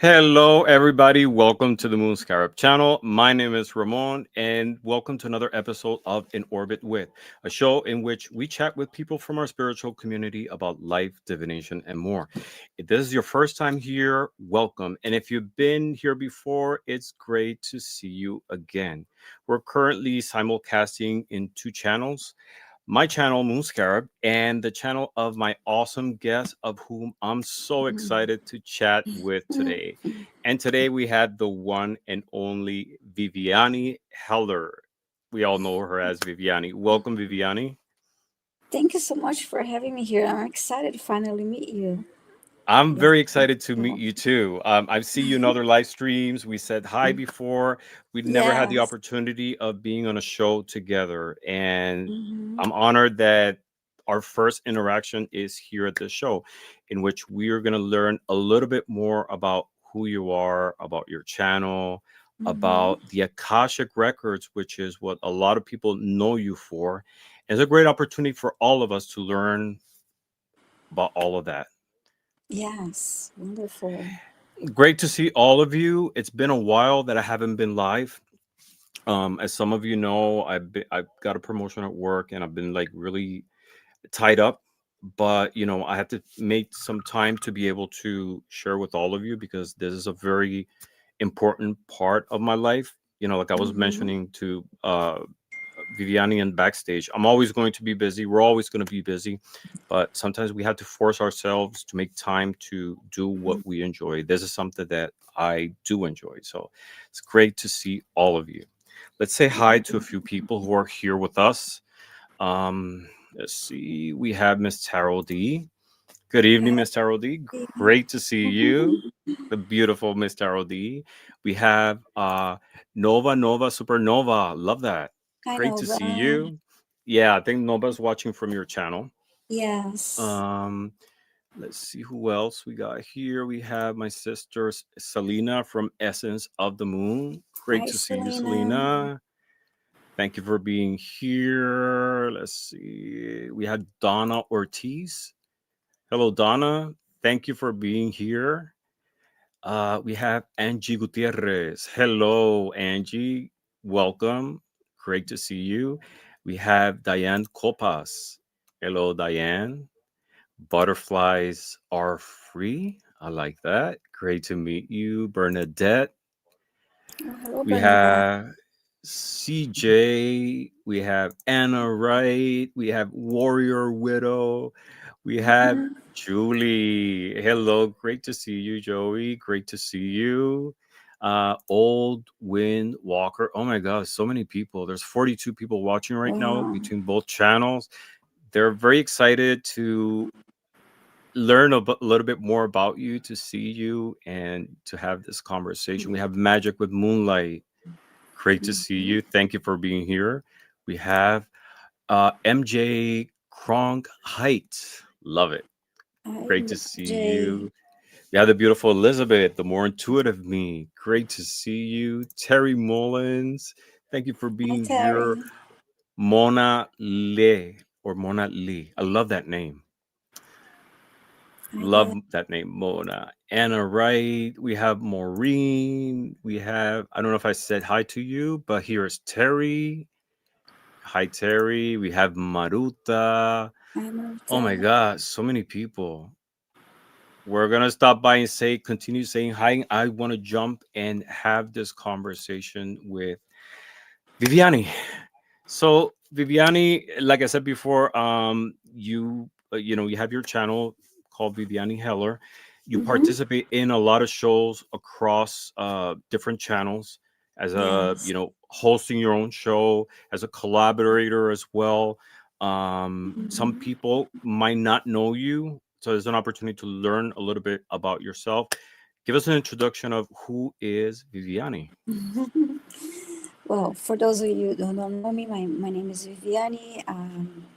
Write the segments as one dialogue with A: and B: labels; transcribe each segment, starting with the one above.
A: Hello, everybody. Welcome to the Moon Scarab channel. My name is Ramon, and welcome to another episode of In Orbit With, a show in which we chat with people from our spiritual community about life, divination, and more. If this is your first time here, welcome. And if you've been here before, it's great to see you again. We're currently simulcasting in two channels, my channel, Moon Scarab, and the channel of my awesome guest, of whom I'm so excited to chat with today. And today we had the one and only Viviane Heller. We all know her as Viviane. Welcome, Viviane.
B: Thank you so much for having me here. I'm excited to finally meet you.
A: I'm
B: Yes.
A: very excited to meet
B: Well,
A: you too. I see you in other live streams. We said hi before. We never had the
B: yes.
A: opportunity of being on a show together. And
B: Hmm.
A: I'm honored that our first interaction is here at this show, in which we are going to learn a little bit more about who you are, about your channel,
B: Hmm.
A: about the Akashic Records, which is what a lot of people know you for. And it's a great opportunity for all of us to learn about all of that.
B: Yes. Wonderful.
A: Great to see all of you. It's been a while that I haven't been live. As some of you know, I've got a promotion at work and I've been like really tied up. But I had to make some time to be able to share with all of you because this is a very important part of my life. Like I was
B: Hmm.
A: mentioning to Viviani and backstage, I'm always going to be busy. We're always going to be busy, but sometimes we have to force ourselves to make time to do what we enjoy. This is something that I do enjoy. So it's great to see all of you. Let's say hi to a few people who are here with us. Let's see. We have Miss Tarot D. Good evening, Miss Tarot D. Great to see you. The beautiful Miss Tarot D. We have Nova Supernova. Love that.
B: I
A: Great
B: know
A: to see
B: that.
A: you. Yeah, I think Nova's watching from your channel.
B: Yes.
A: Um, let's see who else we got here. We have my sister Selena from Essence of the Moon. Great
B: Hi,
A: to see you,
B: Selena.
A: Selena. Thank you for being here. Let's see. We had Donna Ortiz. Hello, Donna. Thank you for being here. We have Angie Gutierrez. Hello, Angie. Welcome. Great to see you. We have Diane Copas. Hello, Diane. Butterflies are free. I like that. Great to meet you, Bernadette.
B: Oh, hello,
A: We
B: Bernadette.
A: have CJ. We have Anna Wright. We have Warrior Widow. We have
B: Hmm.
A: Julie. Hello. Great to see you, Joey. Great to see you. Old Wind Walker. Oh my God, so many people. There's 42 people watching right now
B: Wow.
A: between both channels. They're very excited to learn a little bit more about you, to see you, and to have this conversation. We have Magic with Moonlight. Great to see
B: Hmm.
A: you. Thank you for being here. We have MJ Kronk Height. Love it.
B: Hi,
A: Great to see
B: Jay.
A: you. We have the beautiful Elizabeth, the more intuitive me. Great to see you. Terry Mullins. Thank you for
B: Hi,
A: being here.
B: Terry.
A: Mona Le or Mona Lee. I love that name.
B: Hi
A: Love
B: there.
A: that name, Mona. Anna Wright. We have Maureen. We have, I don't know if I said hi to you, but here's Terry. Hi, Terry. We have Maruta.
B: Hi,
A: Oh my
B: Marta.
A: God, so many people. We're going to stop by and say, continue saying hi. I want to jump and have this conversation with Viviani. So, Viviani, like I said before, you have your channel called Viviani Heller. You
B: Hmm.
A: participate in a lot of shows across different channels as a
B: Yes.
A: hosting your own show, as a collaborator as well. Some
B: Hmm.
A: people might not know you, so there's an opportunity to learn a little bit about yourself. Give us an introduction of who is Viviani.
B: Well, for those of you who don't know me, my name is Viviane.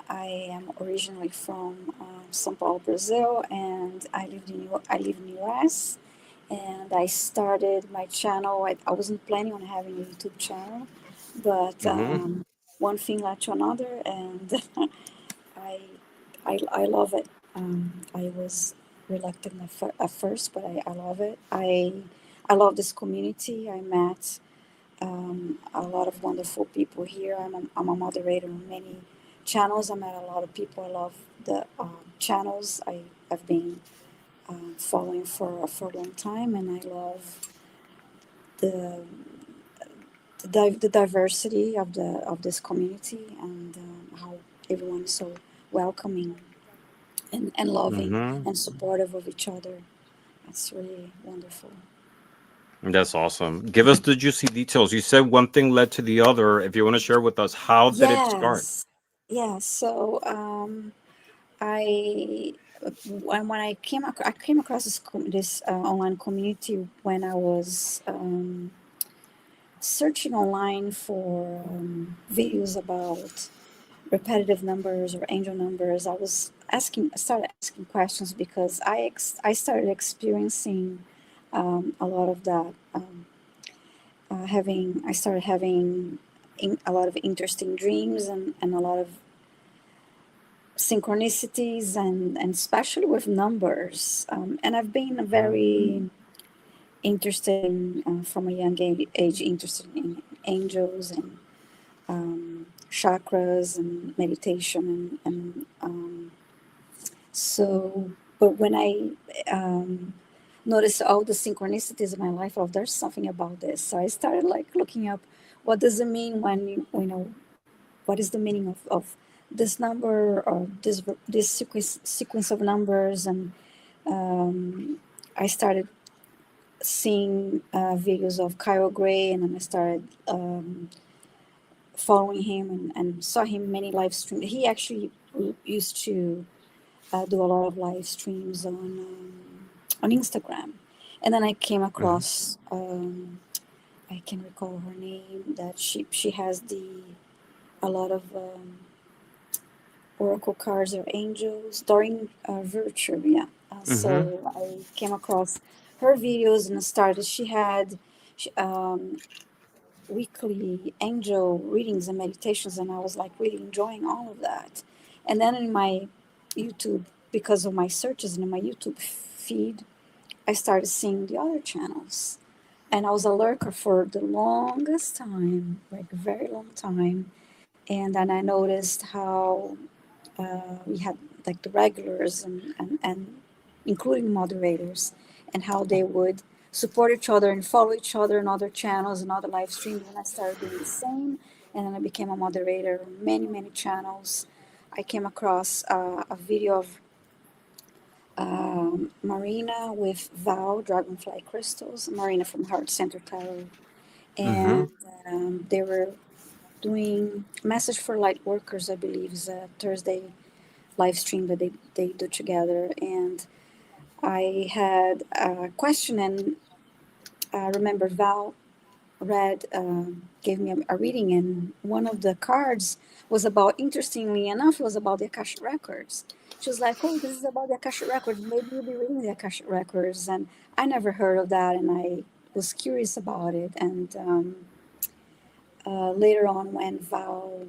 B: I am originally from São Paulo, Brazil, and I live in US. And I started my channel. I wasn't planning on having a YouTube channel, but
A: Hmm.
B: one thing led to another, and I I love it. I was reluctant at first, but I love it. I love this community. I met a lot of wonderful people here. I'm a moderator on many channels. I met a lot of people. I love the channels I've been following for a long time, and I love the the diversity of this community, and how everyone is so welcoming and loving
A: Hmm.
B: and supportive of each other. That's really wonderful.
A: That's awesome. Give us the juicy details. You said one thing led to the other. If you want to share with us, how did it start?
B: Yes, yes. So I when I came across this online community when I was searching online for videos about repetitive numbers or angel numbers. I started asking questions because I started experiencing a lot of that. I started having a lot of interesting dreams and a lot of synchronicities and especially with numbers. And I've been very interested in from a young age interested in angels and chakras and meditation and so, but when I noticed all the synchronicities in my life, oh, there's something about this. So I started like looking up what does it mean when you know, what is the meaning of this number or this sequence of numbers. And I started seeing videos of Kyle Gray, and then I started following him and saw him many live streams. He actually used to do a lot of live streams on Instagram, and then I came
A: Hmm.
B: across I can recall her name that she has the a lot of oracle cards or angels during virtue, yeah.
A: Hmm.
B: So I came across her videos and started. She had she, weekly angel readings and meditations, and I was like really enjoying all of that. And then in my YouTube, because of my searches and in my YouTube feed, I started seeing the other channels. And I was a lurker for the longest time, like a very long time. And then I noticed how we had like the regulars and including moderators, and how they would support each other and follow each other in other channels and other live streams. And I started doing the same. And then I became a moderator on many channels. I came across a video of Marina with Val Dragonfly Crystals, Marina from Heart Center Tarot.
A: Hmm.
B: And they were doing Message for Light Workers, I believe, is a Thursday live stream that they do together. And I had a question, and I remember Val read, gave me a reading, and one of the cards was about, interestingly enough, it was about the Akashic Records. She was like, "Oh, this is about the Akashic Records. Maybe you'll be reading the Akashic Records." And I never heard of that, and I was curious about it. And later on, when Val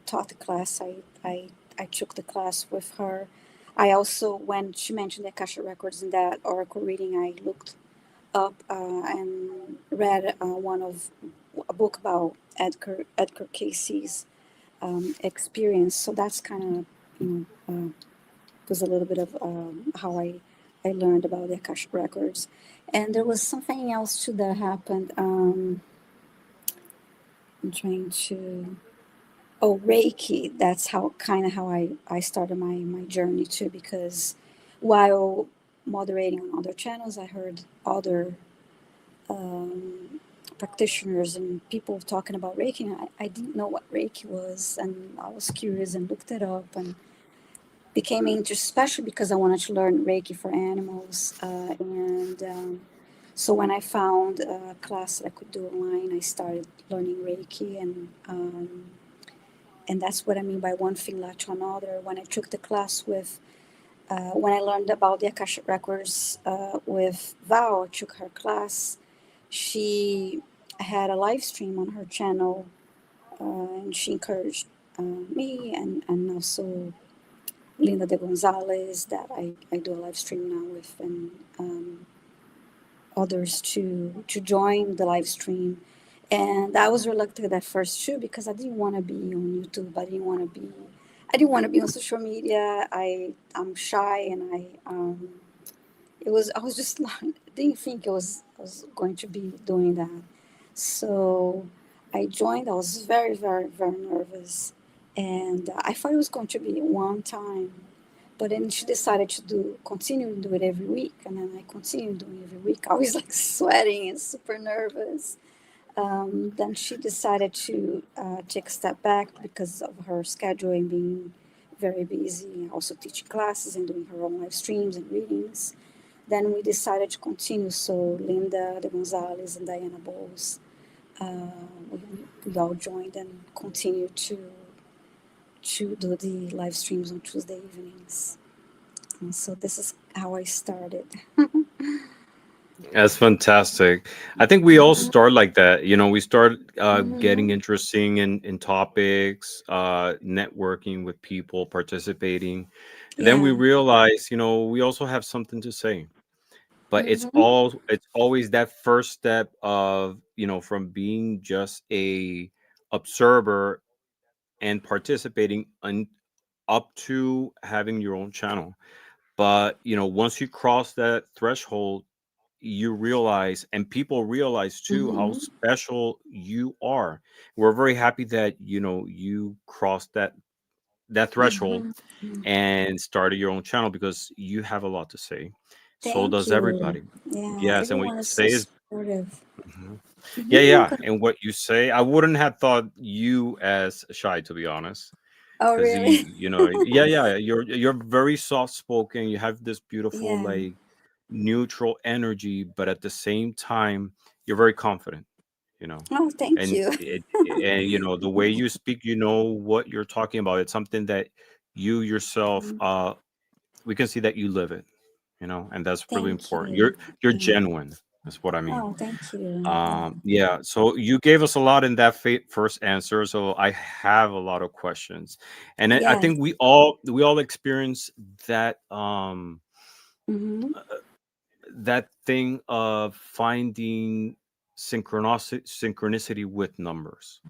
B: taught the class, I took the class with her. I also, when she mentioned the Akasha Records in that oracle reading, I looked up and read a book about Edgar Casey's experience. So that's kind of, was a little bit of how I learned about the Akasha Records. And there was something else too that happened. I'm trying to. Oh, Reiki. That's how kind of how I started my journey too, because while moderating on other channels, I heard other um, practitioners and people talking about Reiki. And I didn't know what Reiki was, and I was curious and looked it up and became interested, especially because I wanted to learn Reiki for animals. And so when I found a class that I could do online, I started learning Reiki, and that's what I mean by one thing led to another. When I took the class with, when I learned about the Akashic Records with Val, I took her class. She had a live stream on her channel, and she encouraged me and also Linda de Gonzalez that I do a live stream now with, and others to join the live stream. And I was reluctant at first too because I didn't want to be on YouTube. I didn't want to be on social media. I'm shy, and I was just not, didn't think I was going to be doing that. So I joined. I was very, very, very nervous, and I thought it was going to be one time. But then she decided to continue to do it every week, and then I continued doing it every week. I was like sweating and super nervous. Then she decided to take a step back because of her schedule and being very busy, also teaching classes and doing her own live streams and readings. Then we decided to continue. So Linda de Gonzalez and Diana Bowles, we all joined and continued to do the live streams on Tuesday evenings. And so this is how I started.
A: That's fantastic. I think we all start like that. We start getting
B: Mm-hmm.
A: interesting in topics, networking with people, participating, and then we
B: Yeah.
A: realize, we also have something to say. But
B: Mm-hmm.
A: it's always that first step of, from being just a observer and participating up to having your own channel. But once you cross that threshold, you realize, and people realize too, how
B: Mm-hmm.
A: special you are. We're very happy that you crossed that threshold
B: Mm-hmm.
A: and started your own channel, because you have a lot to say. So
B: Thank
A: does
B: you.
A: everybody.
B: Yeah,
A: Yes, and what you
B: everyone is so
A: say is.
B: supportive.
A: Mhm. Yeah,
B: Mm-hmm.
A: yeah, and what you say, I wouldn't have thought you as shy, to be honest,
B: Oh,
A: because
B: really?
A: yeah, yeah, you're very soft spoken. You have this beautiful,
B: Yeah.
A: like, neutral energy, but at the same time, you're very confident. You know,
B: Oh, thank
A: and
B: you.
A: the way you speak, what you're talking about. It's something that you yourself, we can see that you live it. And that's really
B: Thank
A: important.
B: you.
A: You're
B: Yeah.
A: genuine. That's what I mean.
B: Oh, thank you. Yeah.
A: Yeah, so you gave us a lot in that first answer, so I have a lot of questions, and I
B: Yes.
A: think we all experience that,
B: Mm-hmm.
A: that thing of finding synchronicity with numbers.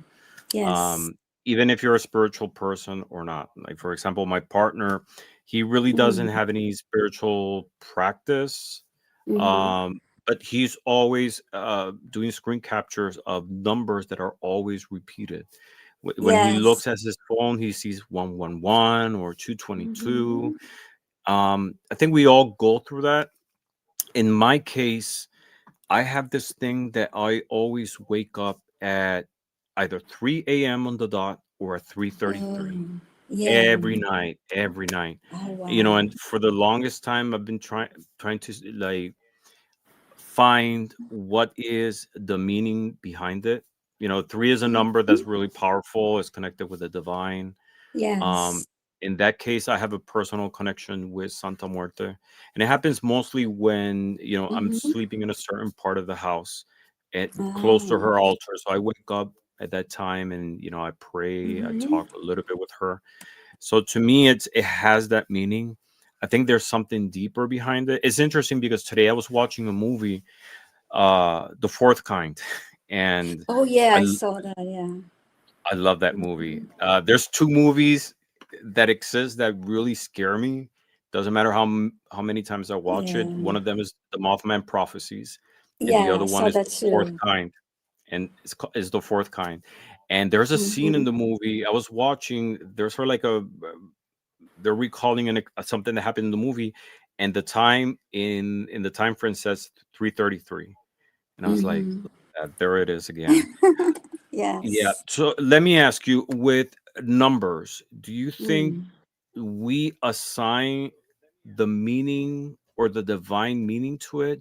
B: Yes.
A: um Even if you're a spiritual person or not. Like, for example, my partner, he really doesn't
B: Mm-hmm.
A: have any spiritual practice,
B: Mm-hmm.
A: um but he's always doing screen captures of numbers that are always repeated. When he
B: Yes.
A: looks at his phone, he sees 111 or 222.
B: Mm-hmm.
A: I think we all go through that. In my case, I have this thing that I always wake up at either 3 a.m. on the dot or at 3:33
B: Oh, yeah.
A: every night, every night.
B: Oh, wow.
A: And for the longest time, I've been trying to, like, find what is the meaning behind it. 3 is a number
B: Mm-hmm.
A: that's really powerful. It's connected with the divine. um,
B: Yes.
A: in that case, I have a personal connection with Santa Muerte, and it happens mostly when I'm
B: Mm-hmm.
A: sleeping in a certain part of the house, close to
B: Oh.
A: her altar. So I wake up at that time, and I pray. I
B: Mm-hmm.
A: talk a little bit with her. So to me, it has that meaning. I think there's something deeper behind it. It's interesting because today I was watching a movie, The Fourth Kind, and
B: Oh, yeah, I
A: I
B: saw that. Yeah.
A: I love that movie. There's two movies that exist that really scare me. Doesn't matter how many times I watch it.
B: Yeah.
A: One of them is The Mothman Prophecies, and the
B: Yeah, I
A: other one
B: saw
A: is
B: that
A: The Fourth
B: too.
A: Kind, and is The Fourth Kind. And there's a scene in
B: Mm-hmm.
A: the movie I was watching. There's sort of like they're recalling something that happened in the movie, and the time in the time frame says 3:33, and I was like,
B: Mm-hmm.
A: there it is again. Yeah.
B: Yes.
A: So let me ask you, with numbers, do you think
B: Mm.
A: we assign the meaning or the divine meaning to it,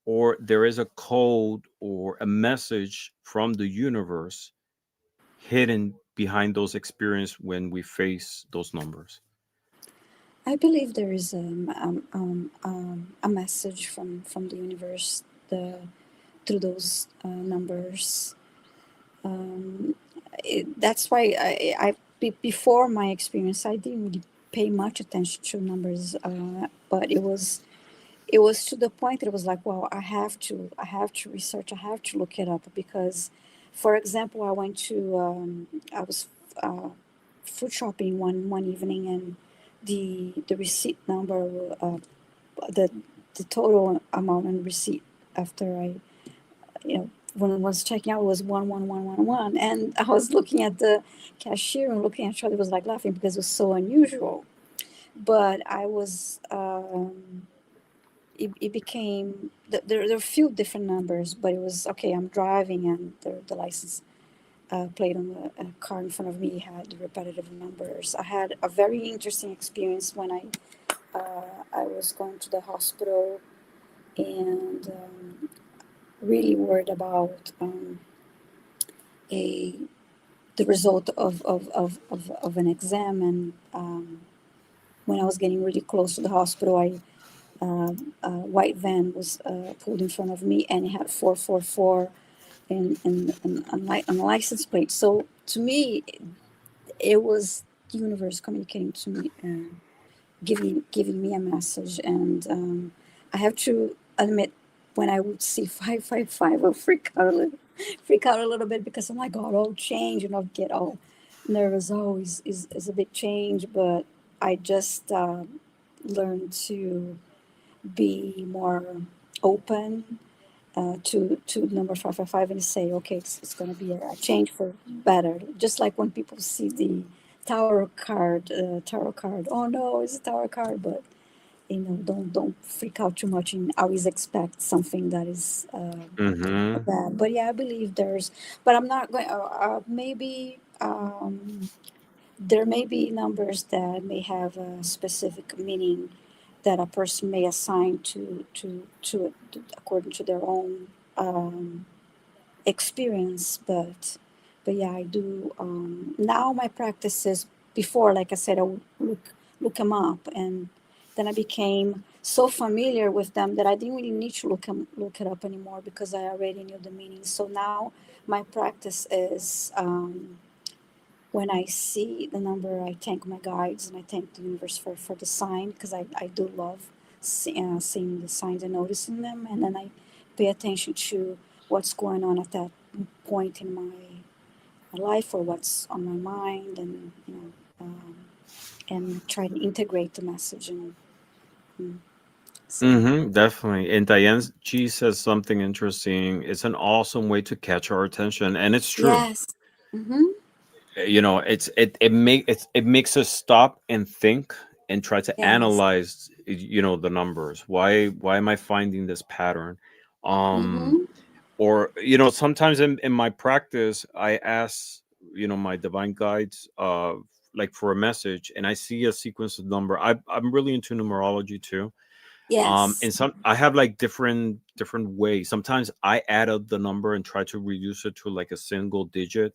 A: or there is a code or a message from the universe hidden behind those experiences when we face those numbers?
B: I believe there is a message from the universe through those numbers. Um, that's why before my experience, I didn't really pay much attention to numbers, but it was to the point that it was like, well, I have to research, I have to look it up because, for example, I was uh, food shopping one evening, and the receipt number, the the total amount on receipt after I, when I was checking out was 11111, and I was looking at the cashier and looking at Charlie was like laughing because it was so unusual. But I was it became there are a few different numbers, but it was okay. I'm driving, and the license plate on the car in front of me had repetitive numbers. I had a very interesting experience when I was going to the hospital, and really worried about a the result of an exam. And when I was getting really close to the hospital, a white van was pulled in front of me, and it had 444 on the license plate. So to me, it was the universe communicating to me, giving me a message. And I have to admit, when I would see 555, I'll freak out a little bit, because I'm like, God, all change, and I'll get all nervous. Oh, is a big change, but I just learned to be more open to number 555, and say, okay, it's going to be a change for better. Just like when people see the tarot card. Oh no, it's a tarot card, but don't freak out too much and always expect something that is
A: Mm-hmm.
B: bad. But yeah, I believe but I'm not going. Maybe there may be numbers that may have a specific meaning that a person may assign to it according to their own experience. But yeah, I do now. My practice is, before, like I said, I would look them up, and then I became so familiar with them that I didn't really need to look it up anymore, because I already knew the meaning. So now my practice is, when I see the number, I thank my guides and I thank the universe for the sign, because I do love seeing the signs and noticing them. And then I pay attention to what's going on at that point in my life, or what's on my mind, and and try to integrate the message, and see.
A: Mm-hmm, definitely. And Diane G says something interesting. It's an awesome way to catch our attention, and it's true.
B: Yes. Mm-hmm.
A: It makes us stop and think and try to
B: Yes.
A: analyze, the numbers. Why am I finding this pattern? Um,
B: Mm-hmm.
A: or sometimes in my practice, I ask my divine guides, like for a message, and I see a sequence of number. I'm really into numerology too.
B: Yes.
A: And some I have like different ways. Sometimes I add up the number and try to reduce it to like a single digit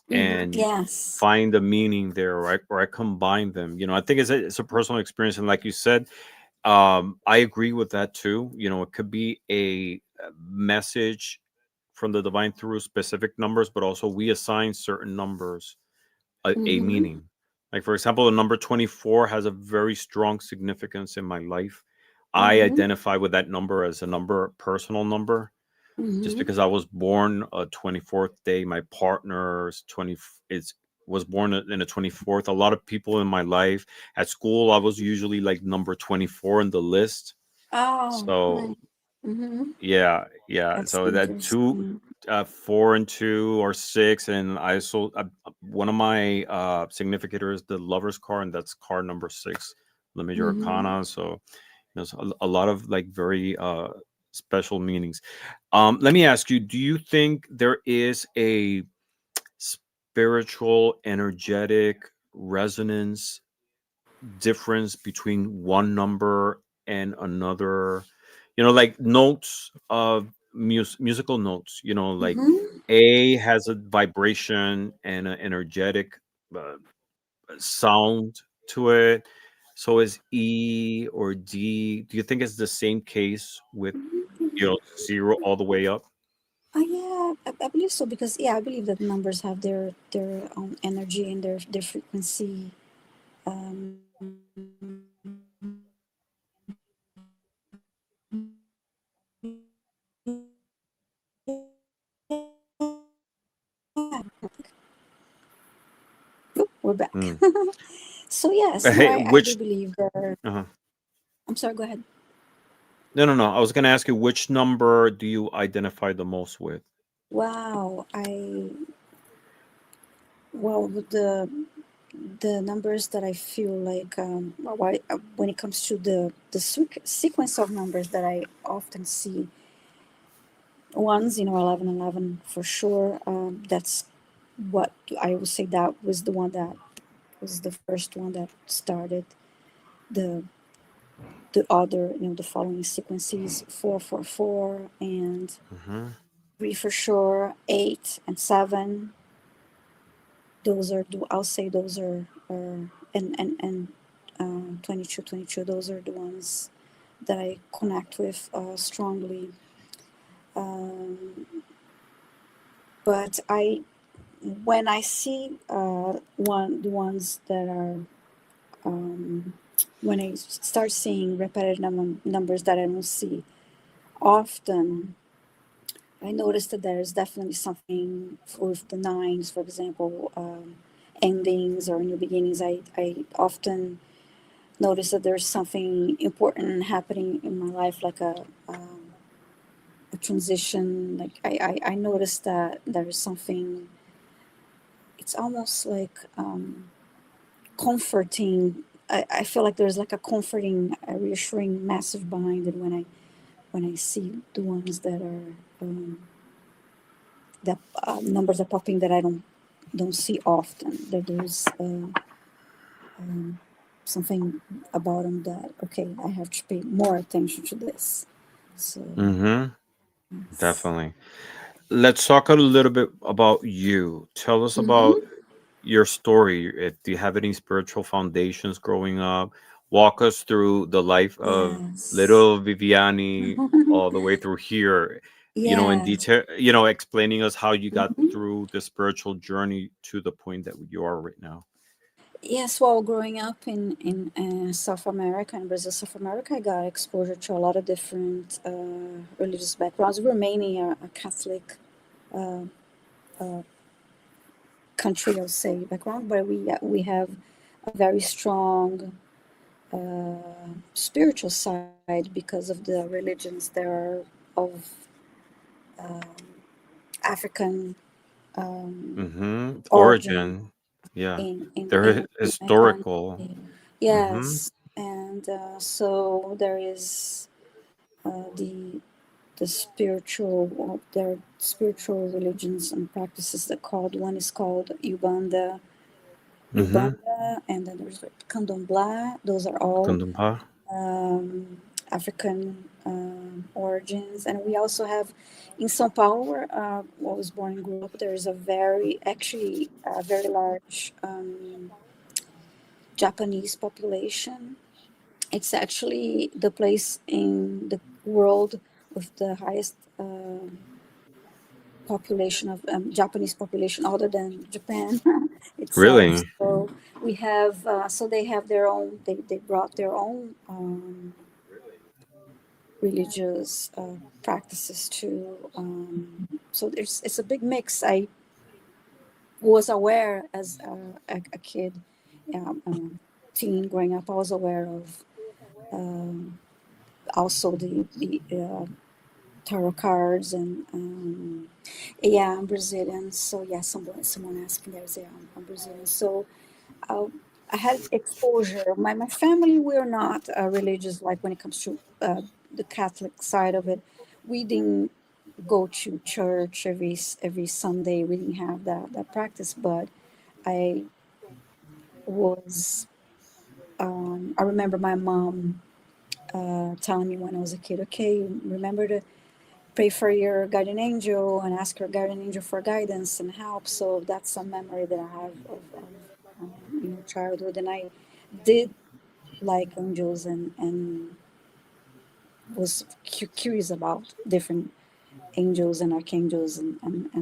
B: Mm-hmm.
A: and
B: Yes.
A: find the meaning there, right? Or I combine them. I think it's a personal experience, and like you said, I agree with that too. It could be a message from the divine through specific numbers, but also we assign certain numbers a
B: Mm-hmm.
A: meaning. Like, for example, the number 24 has a very strong significance in my life. I
B: Mm-hmm.
A: identify with that number as a number, personal number, just
B: Mm-hmm.
A: because I was born a 24th day. My partner's 20 is was born in the 24th. A lot of people in my life at school, I was usually like number 24 in the list.
B: Oh,
A: So
B: right. Mm-hmm.
A: yeah, yeah.
B: That's
A: So that two,
B: interesting.
A: 4 and 2 or 6, and one of my significators, the Lover's card, and that's card number 6, the major
B: Mm-hmm.
A: arcana. So there's a lot of like very special meanings. Let me ask you: do you think there is a spiritual, energetic resonance difference between one number and another? Like notes of musical notes. Like
B: Mm-hmm.
A: A has a vibration and an energetic uh, sound to it. So is E or D. Do you think it's the same case with zero all the way up?
B: Yeah, I believe so, because yeah, I believe that numbers have their own energy and their frequency. Oop, we're back.
A: Mm.
B: So yes, no,
A: Hey,
B: I do
A: which?
B: believe there.
A: Uh-huh.
B: I'm sorry. Go ahead.
A: No, no, no. I was going to ask you which number do you identify the most with?
B: Wow, I well with the numbers that I feel like when it comes to the sequence of numbers that I often see, ones 1111 for sure. That's what I would say, that was the one that was the first one that started the other, the following sequences, 444 and
A: Mm-hmm.
B: three for sure, 8 and 7. Those are I'll say those are and 22, those are the ones that I connect with strongly. Um, but I when I see the ones that are when I start seeing repetitive numbers that I don't see often, I noticed that there is definitely something with the nines, for example, endings or new beginnings. I often notice that there's something important happening in my life, like a transition. Like I noticed that there is something, it's almost like comforting. I feel like there's like a comforting, a reassuring message behind it when I see the ones that are that numbers are popping that I don't see often. That there's something about them that, okay, I have to pay more attention to this. So
A: Mm-hmm.
B: yes.
A: Definitely. Let's talk a little bit about you. Tell us about
B: Mm-hmm.
A: your story. Do you have any spiritual foundations growing up? Walk us through the life of
B: Yes.
A: little Viviani all the way through here, in
B: Yes.
A: detail, explaining us how you got
B: Mhm.
A: through the spiritual journey to the point that you are right now.
B: Yes, well, growing up in South America, in Brazil, South America, I got exposure to a lot of different religious backgrounds. We're mainly a Catholic uh, uh, country, I'll say, background, but we have a very strong spiritual side because of the religions that are of African origin
A: Origin. Yeah.
B: in
A: They're
B: my
A: historical.
B: family.
A: Mm-hmm.
B: Yes, and so there is the there are spiritual religions and practices that called, one is called
A: Mm-hmm.
B: and then there's Candomblé. Those are all
A: Kundumpa.
B: um, African origins, and we also have in São Paulo, where I was born and grew up. There is a actually a very large Japanese population. It's actually the place in the world with the highest population of Japanese population, other than Japan itself.
A: Really?
B: So we have, so they have their own. They brought their own religious practices too. So it's a big mix. I was aware as a kid, teen growing up. I was aware of also the tarot cards and yeah, I'm Brazilian. So yeah, someone asking there, yeah, I'm Brazilian. So uh, I had exposure. My family, we're not religious, like when it comes to the Catholic side of it. We didn't go to church every Sunday. We didn't have that practice. But I was I remember my mom telling me when I was a kid, okay, remember to pray for your guardian angel and ask your guardian angel for guidance and help. So that's a memory that I have of childhood, and I did like angels and was curious about different angels and archangels and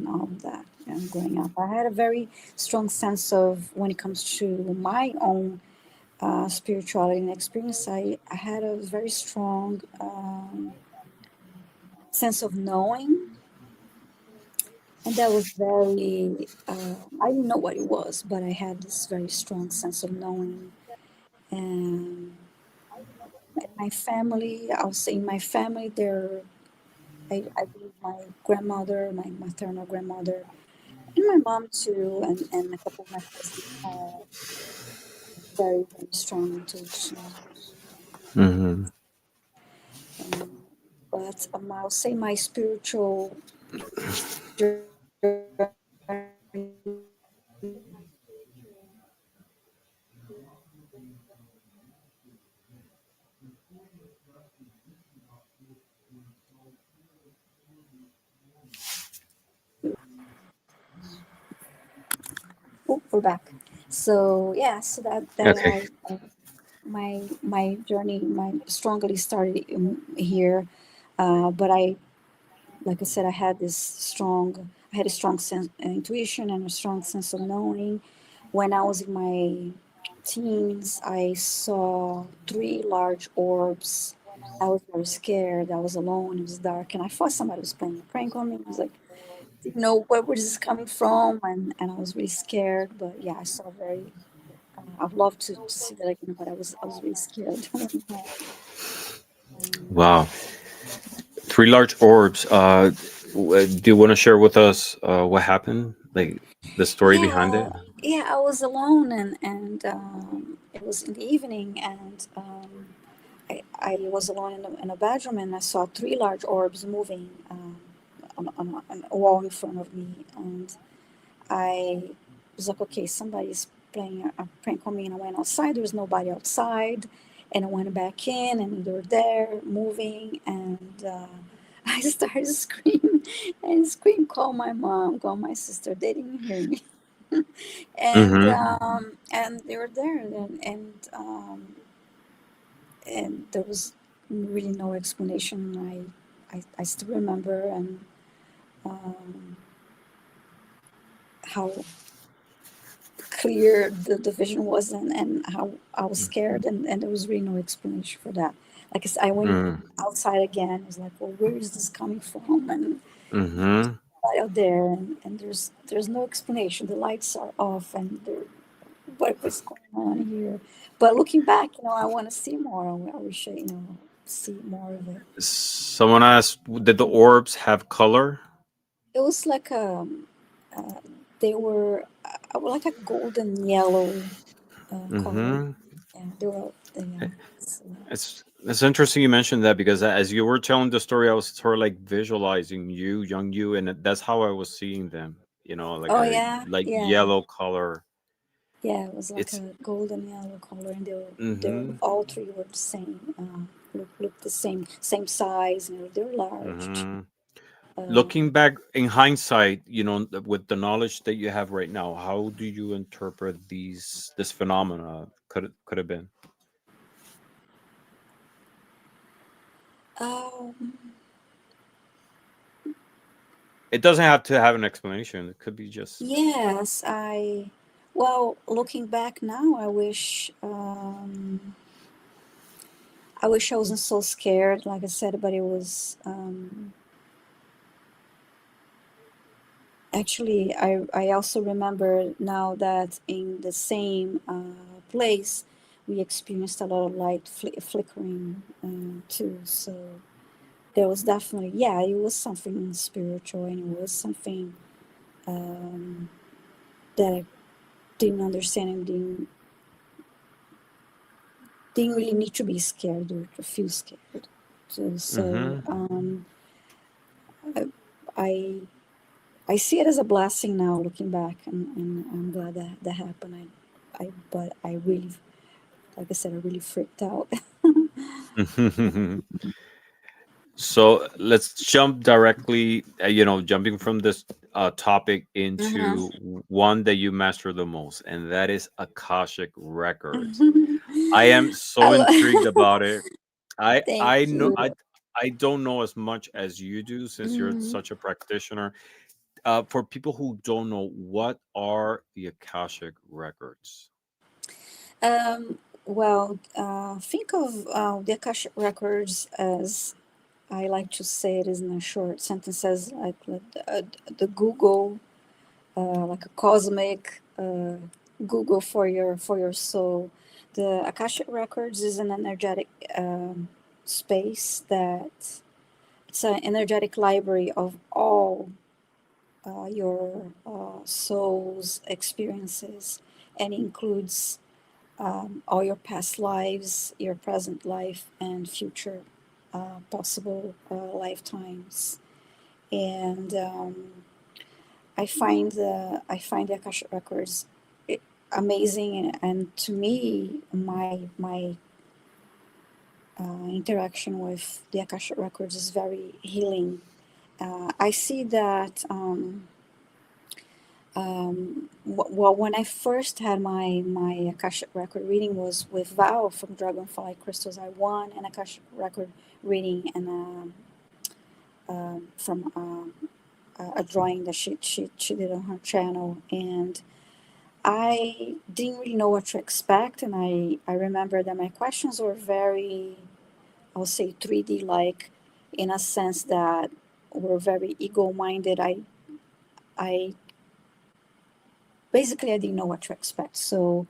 B: all of that. Growing up, I had a very strong sense of, when it comes to my own spirituality and experience, I had a very strong sense of knowing, and that was very. I didn't know what it was, but I had this very strong sense of knowing. And my family, I'll say in my family, there, I believe my grandmother, my maternal grandmother, and my mom too, and a couple of my cousins had very, very strong intuition.
A: Hmm.
B: Um, but I'll say my spiritual journey oh, we're back. So yeah, so that
A: Okay.
B: my journey, my strongly started here, but I, like I said, I had a strong sense intuition and a strong sense of knowing. When I was in my teens, I saw three large orbs. I was very scared. I was alone. It was dark, and I thought somebody was playing a prank on me. I was like, didn't know where was this coming from, and I was really scared. But yeah, I saw very. I'd love to see that again, but I was really scared when it happened. Um,
A: Wow. Three large orbs. Do you want to share with us what happened? Like the story behind
B: yeah,
A: it?
B: yeah, I was alone, and it was in the evening, and I was alone in a bedroom, and I saw three large orbs moving on a wall in front of me, and I was like, okay, somebody's playing a prank on me, and I went outside. There was nobody outside, and I went back in, and they were there moving, and I started screaming and scream, call my mom, call my sister. They didn't hear me,
A: Mm-hmm.
B: and they were there, and there was really no explanation. I still remember and um, how clear the vision was, and how I was scared, and there was really no explanation for that. Like I went
A: Mm-hmm.
B: outside again. I was like, well, where is this coming from? And
A: Mm-hmm.
B: out there, and there's no explanation. The lights are off, and what's going on here? But looking back, I want to see more. I wish see more of it.
A: Someone asked, did the orbs have color?
B: It was like uh, they were like a golden yellow color.
A: Mm-hmm.
B: Yeah, they were. Yeah. So,
A: It's interesting you mentioned that because as you were telling the story, I was sort of like visualizing you, young you, and that's how I was seeing them. Like
B: oh
A: a
B: yeah,
A: like
B: yeah,
A: yellow color.
B: yeah. It was like
A: It's
B: a golden yellow color, and they were
A: mm-hmm.
B: all three were the same. Look the same size. They were large too.
A: Mm-hmm.
B: Uh,
A: Looking back in hindsight, with the knowledge that you have right now, how do you interpret this phenomena? Could have been.
B: um,
A: It doesn't have to have an explanation. It could be just.
B: yes, well, looking back now, I wish I wasn't so scared, like I said, but it was actually I also remember now that in the same place we experienced a lot of light flickering too. So there was definitely, yeah, it was something spiritual, and it was something um, that I didn't understand and didn't really need to be scared or to feel scared. So,
A: Mm-hmm.
B: I, I I see it as a blessing now, looking back, and I'm glad that that happened. But I really, like I said, I really freaked out.
A: So let's jump directly, jumping from this topic into
B: Uh-huh.
A: one that you master the most, and that is Akashic Records. I am
B: I
A: so intrigued about it. I
B: thank
A: I know
B: you.
A: I don't know as much as you do since you're
B: Mhm.
A: such a practitioner. For people who don't know, what are the Akashic Records?
B: Well, think of the Akashic Records as, I like to say it in a short sentence, as like the Google, like a cosmic Google for your soul. The Akashic Records is an energetic space that it's an energetic library of all your soul's experiences, and includes all your past lives, your present life, and future possible lifetimes. And I find the Akashic Records i- amazing, and to me, my interaction with the Akashic Records is very healing. I see that. Well, when I first had my Akashic record reading was with Val from Dragonfly Crystals. I won an Akashic record reading, and from a drawing that she did on her channel, and I didn't really know what to expect. And I remember that my questions were very, I'll say, 3D like, in a sense that were very ego minded. I basically I didn't know what to expect. So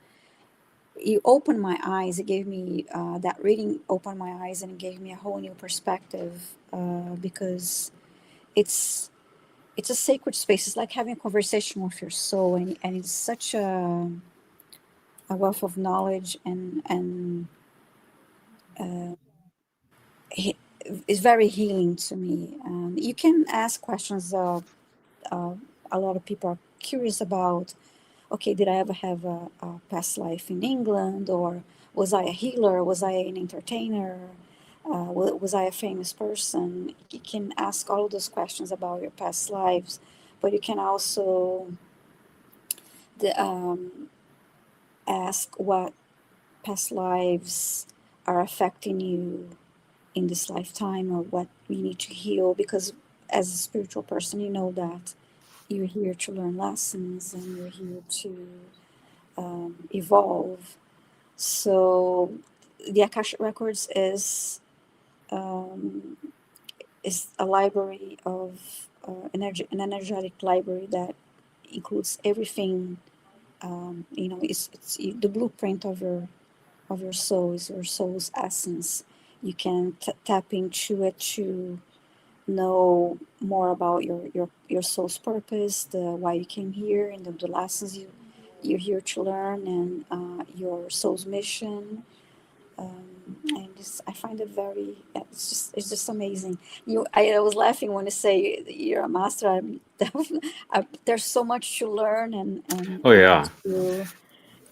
B: you opened my eyes. It gave me that reading opened my eyes, and it gave me a whole new perspective, because it's it's a sacred space. It's like having a conversation with your soul, and it's such a wealth of knowledge, and he, it's very healing to me. You can ask questions. Uh, a lot of people are curious about, okay, did I ever have a past life in England? Or was I a healer? Was I an entertainer? Was I a famous person? You can ask all of those questions about your past lives, but you can also the, ask what past lives are affecting you in this lifetime, or what you need to heal. Because as a spiritual person, you know that you're here to learn lessons, and you're here to evolve. So the Akashic Records um, is a library of an energetic library that includes everything. It's the blueprint of your soul, is your soul's essence. You can tap into it to know more about your soul's purpose, the why you came here, and the lessons you're here to learn, and your soul's mission. And I find it very, it's just amazing. I was laughing when you say you're a master. There's so much to learn,
A: Oh
B: and
A: yeah.
B: to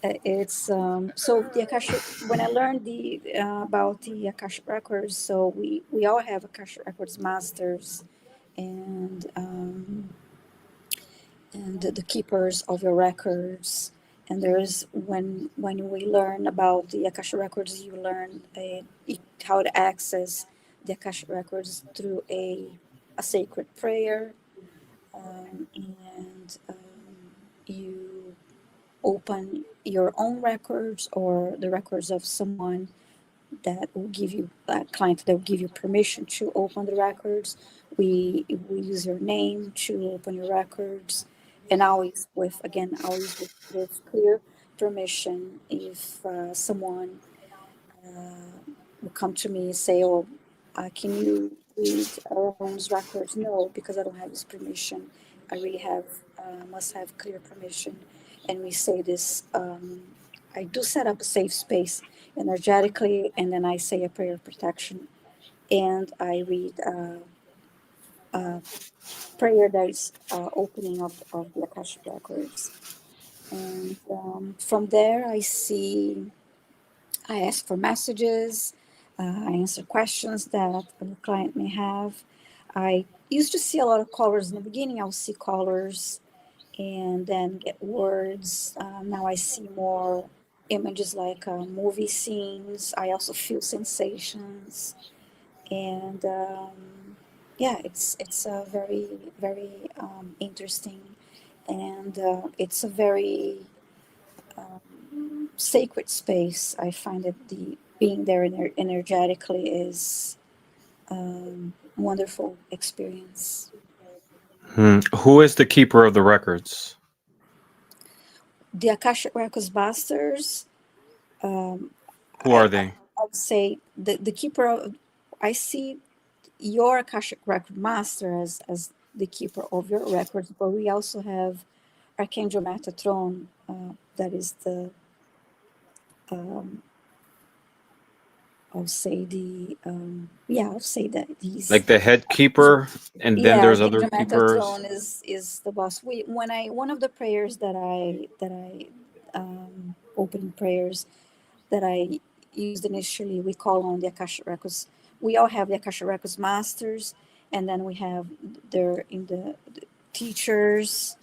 B: it's so the Akashic. When I learned the about the Akashic records, so we all have Akashic records masters, and the keepers of your records. And there's when we learn about the Akasha records, you learn how to access the Akasha records through a sacred prayer, and you open your own records, or the records of someone that will give you a client that will give you permission to open the records. We use your name to open your records, and always with clear permission. If someone will come to me and say, "Oh, can you read Aaron's records?" No, because I don't have his permission. I really must have clear permission. And we say this. I do set up a safe space energetically, and then I say a prayer of protection, and I read a prayer that is opening of the Akashic records. And from there, I ask for messages, I answer questions that the client may have. I used to see a lot of colors in the beginning. I'll see colors and then get words. Now I see more images, like movie scenes. I also feel sensations, and yeah, it's a very interesting, and it's a very sacred space. I find that the being there energetically is wonderful experience.
A: Who is the keeper of the records?
B: The Akashic Records Masters, um,
A: Who are they?
B: I would say the keeper of, I see your Akashic Record Master as the keeper of your records, but we also have Archangel Metatron, that is the, um, I'll say the, I'll say that he's,
A: Like the head keeper, and then
B: yeah,
A: there's other
B: Archangel
A: keepers.
B: Metatron is the boss. When I one of the prayers that I opening prayers that I used initially, we call on the Akashic Records. We all have the Akashic Records masters, and then we have their in the teachers,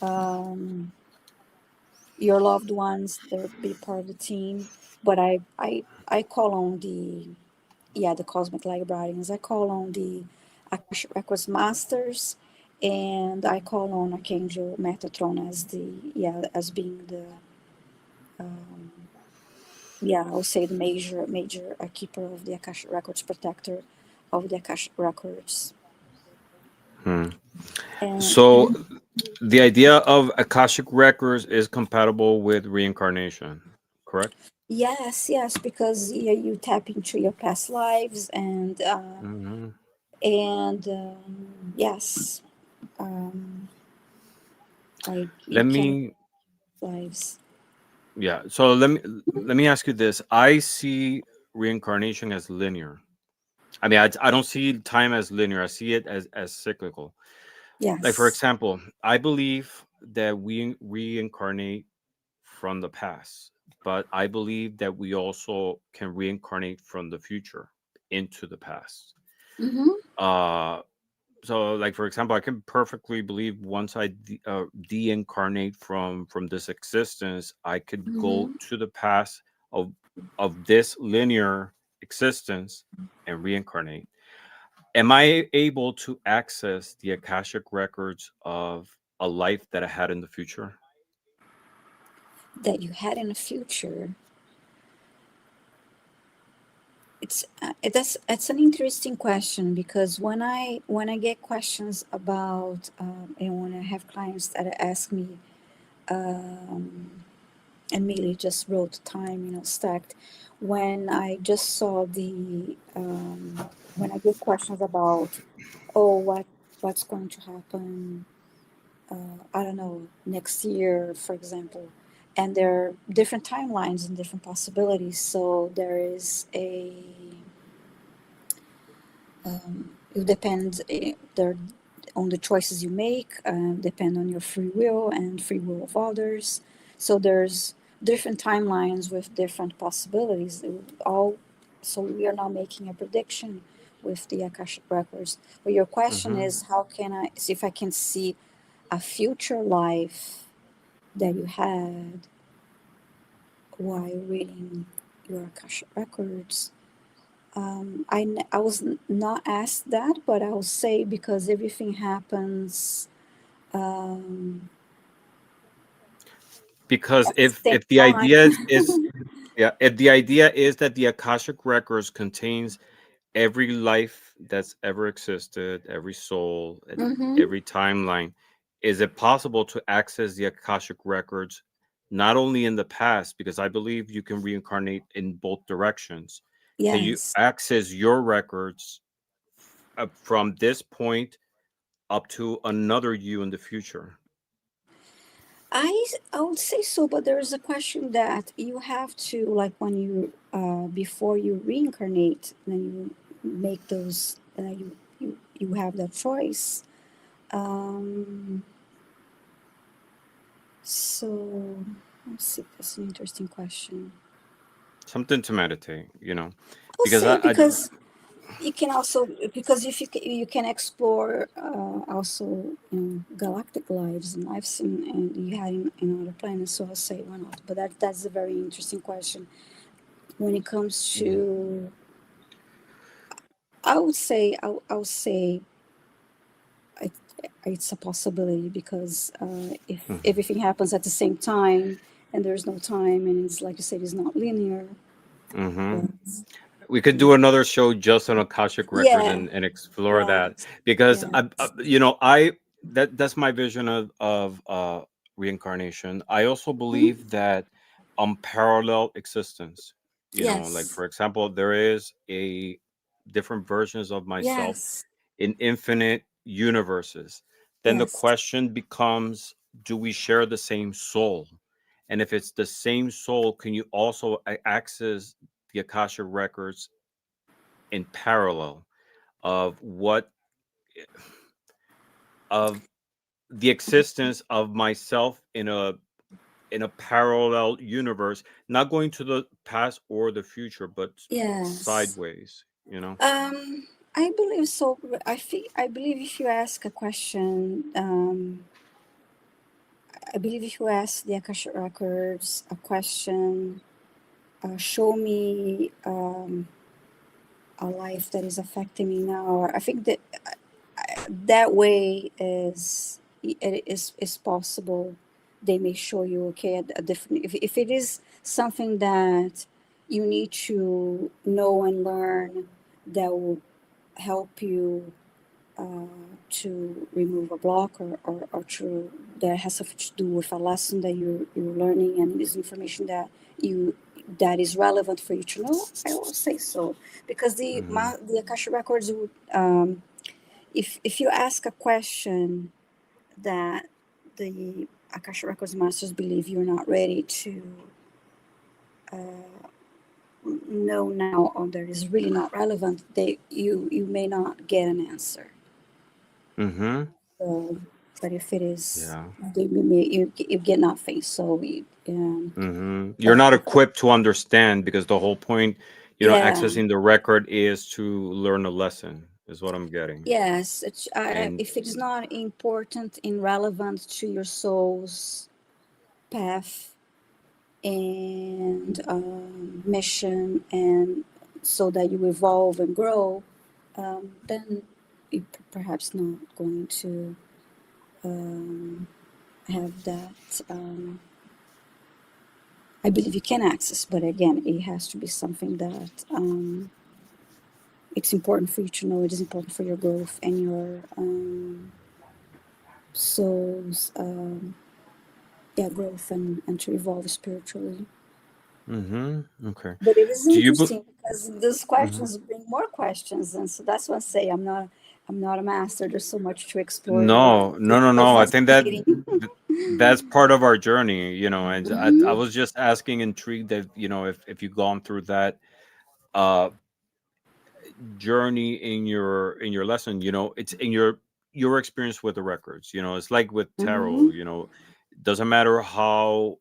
B: um, your loved ones. They're be part of the team. But I call on the cosmic librarians. I call on the Akashic Records masters, and I call on Archangel Metatron as the as being the um, I'll say the major keeper of the Akashic Records, protector of the Akashic Records.
A: Hmm.
B: And
A: So the idea of Akashic records is compatible with reincarnation, correct?
B: yes, because you tap into your past lives,
A: Hmm.
B: and yes, um, like you
A: Let
B: can
A: me,
B: lives.
A: yeah. So let me ask you this. I see reincarnation as linear. I mean, I don't see time as linear. I see it as cyclical. Like for
B: Yes.
A: example, I believe that we reincarnate from the past, but I believe that we also can reincarnate from the future into the past.
B: Mm-hmm.
A: Uh, so like for example, I can perfectly believe once I deincarnate from this existence, I could go
B: Mm-hmm.
A: to the past of of this linear existence and reincarnate. Am I able to access the Akashic records of a life that I had in the future?
B: That you had in the future. It's an interesting question because when I get questions about and when I have clients that ask me, um, and Millie just wrote time, stacked. When I just saw when I get questions about, oh, what's going to happen, I don't know, next year, for example, and there are different timelines and different possibilities. So there is it depends there on the choices you make, depend on your free will and free will of others. So there's different timelines with different possibilities. All so we are not making a prediction with the Akashic records. But your question
A: Hmm.
B: is, how can I see if I can see a future life that you had while reading your Akashic records? I was not asked that, but I'll say because everything happens um,
A: Because
B: at the same
A: if the
B: time.
A: idea is yeah, if the idea is that the Akashic records contains every life that's ever existed, every soul, and
B: Mm-hmm.
A: every timeline, is it possible to access the Akashic records not only in the past, because I believe you can reincarnate in both directions? Can you
B: Yes,
A: access your records from this point up to another you in the future?
B: I would say so, but there is a question that you have to, like, when you before you reincarnate, then you make those you have that choice. Um, so let's see. That's an interesting question.
A: Something to meditate,
B: I'll
A: because
B: say
A: I
B: because you can also, because if you can explore also galactic lives and lives and you had in other planets, so I'll say why not. But that's a very interesting question. When it comes
A: Mhm.
B: to, I would say it, it's a possibility because if
A: Mhm.
B: everything happens at the same time, and there's no time, and it's like you said, it's not linear.
A: Hmm.
B: But
A: We could do another show just on Akashic records
B: yeah,
A: and explore that,
B: right,
A: because
B: yeah,
A: I that's my vision of reincarnation. I also
B: mhm,
A: believe that unparalleled existence. Like
B: yes,
A: for example, there is a different versions of myself
B: yes,
A: in infinite universes. Then the
B: yes,
A: question becomes, do we share the same soul? And if it's the same soul, can you also access the Akasha records in parallel of what of the existence of myself in a parallel universe, not going to the past or the future, but
B: yes.
A: sideways.
B: I believe so. I believe if you ask a question, I believe if you ask the Akasha Records a question, show me a life that is affecting me now. I think that that way is possible. They may show you, okay, a different, if it is something that you need to know and learn, that will help you to remove a block, or to, that has something to do with a lesson that you're learning, and is information you that is relevant for you to know, I will say so. Because
A: Hmm.
B: the Akasha Records would, if you ask a question that the Akasha Records masters believe you're not ready to know now, or that is really not relevant, you may not get an answer.
A: Hmm.
B: So, but if it is,
A: Yeah.
B: you get nothing. So
A: You're
B: but
A: not equipped to understand, because the whole point,
B: yeah,
A: accessing the record is to learn a lesson, is what I'm getting.
B: yes.
A: And
B: If it's not important and relevant to your soul's path and mission, and so that you evolve and grow, then you perhaps not going to have that. I believe you can access, but again, it has to be something that it's important for you to know. It is important for your growth and your soul's yeah, growth, and to evolve spiritually.
A: okay.
B: But it is
A: Do you
B: interesting because those
A: Mhm.
B: questions bring more questions, and so that's what I say. I'm not a master. There's so much to explore in life.
A: No, no,
B: It's
A: no,
B: so
A: no. I think
B: fascinating.
A: that's part of our journey, and I
B: Hmm.
A: was just asking, intrigued that, if you've gone through that uh journey in your lesson, it's in your experience with the records. It's like with tarot.
B: Hmm.
A: Doesn't matter how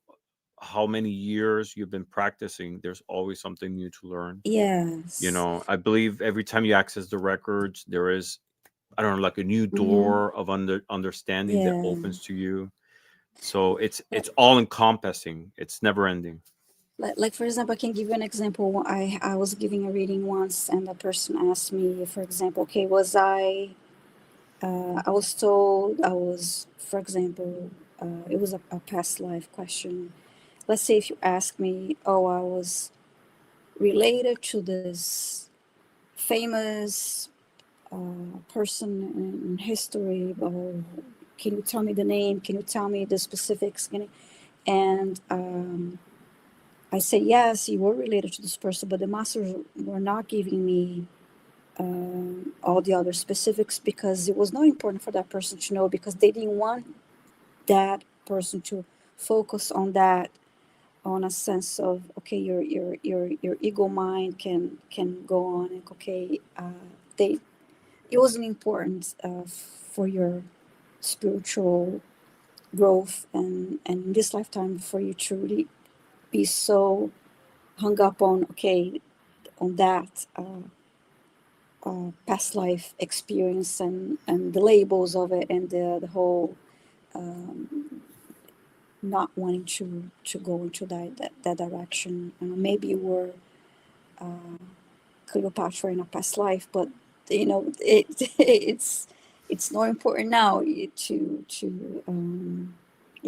A: many years you've been practicing, there's always something new to learn.
B: Yes.
A: I believe every time you access the records, there is, I don't know, like a new
B: Hmm.
A: door of understanding that
B: Yeah.
A: opens to you. So it's all encompassing. It's never ending.
B: Like for example, I can give you an example. I was giving a reading once, and the person asked me, for example, okay, I was told I was, for example, it was a past life question. Let's say if you ask me, oh, I was related to this famous person in history, can you tell me the name? Can you tell me the specifics? And I say, yes, you were related to this person, but the masters were not giving me all the other specifics, because it was not important for that person to know, because they didn't want that person to focus on that, on a sense of, okay, your ego mind can go on, and okay, they it wasn't important for your spiritual growth, and in this lifetime, for you to really be so hung up on, okay, on that past life experience, and the labels of it, and the whole not wanting to go into that direction. Maybe you were Cleopatra in a past life, but it's not important now to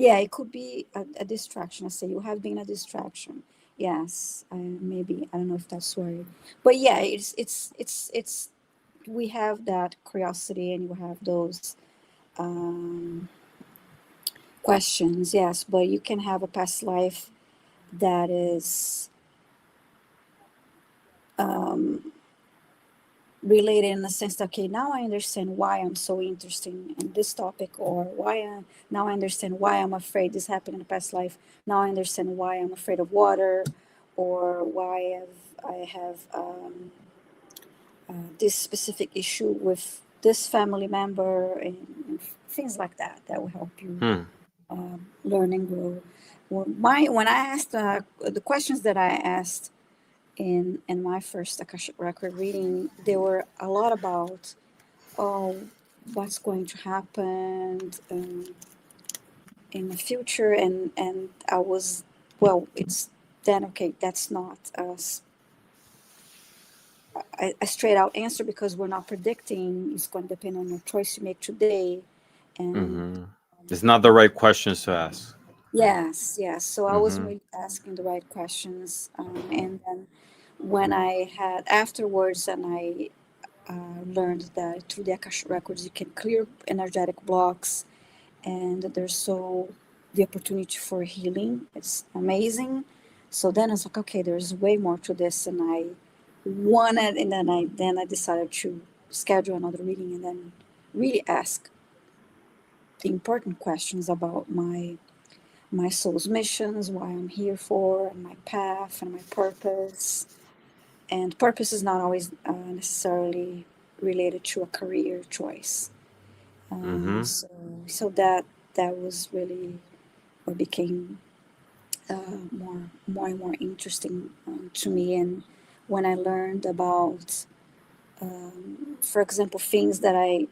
B: Yeah, it could be a distraction. I say you have been a distraction. Yes, maybe I don't know if that's word, but yeah, it's we have that curiosity and you have those um, questions. Yes, but you can have a past life that is um, related in the sense that okay, now I understand why I'm so interested in this topic, or now I understand why I'm afraid this happened in a past life. Now I understand why I'm afraid of water, or why this specific issue with this family member, and things like that that will help you
A: Hmm.
B: learn and grow. When I asked the questions that I asked in my first Akashic record reading, they were a lot about oh, what's going to happen in the future, and I was well. It's then okay. That's not a straight out answer because we're not predicting. It's going to depend on your choice you make today, and
A: Mm-hmm. It's not the right questions to ask. Right.
B: yes, yes. So I wasn't
A: Mm-hmm.
B: really asking the right questions, and then when I had afterwards, and I learned that through the Akashic records you can clear energetic blocks, and there's so the opportunity for healing. It's amazing. So then it's like, okay, there's way more to this, and I wanted, and then I decided to schedule another reading, and then really ask the important questions about my soul's missions, why I'm here for, and my path and my purpose. And purpose is not always necessarily related to a career choice.
A: Mm-hmm.
B: So that was really what became more and more interesting to me. And when I learned about, for example, things that I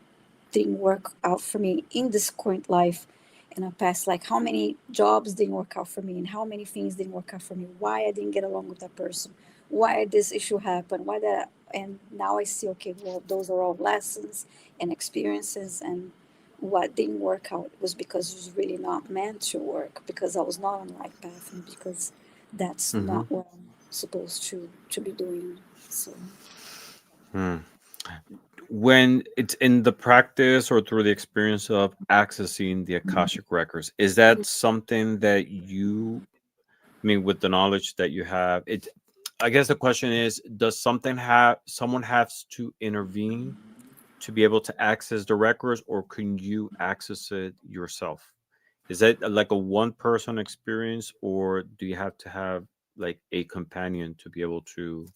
B: didn't work out for me in this current life in a past, like how many jobs didn't work out for me and how many things didn't work out for me, why I didn't get along with that person, why this issue happened, why that, and now I see, okay, well, those are all lessons and experiences, and what didn't work out was because it was really not meant to work, because I was not on the right path, and because that's
A: Mm-hmm.
B: not what I'm supposed to be doing. So
A: Hmm. When it's in the practice or through the experience of accessing the Akashic records, is that something that you, I mean, with the knowledge that you have, it, I guess the question is, does someone has to intervene to be able to access the records, or can you access it yourself? Is that like a one person experience, or do you have to have like a companion to be able to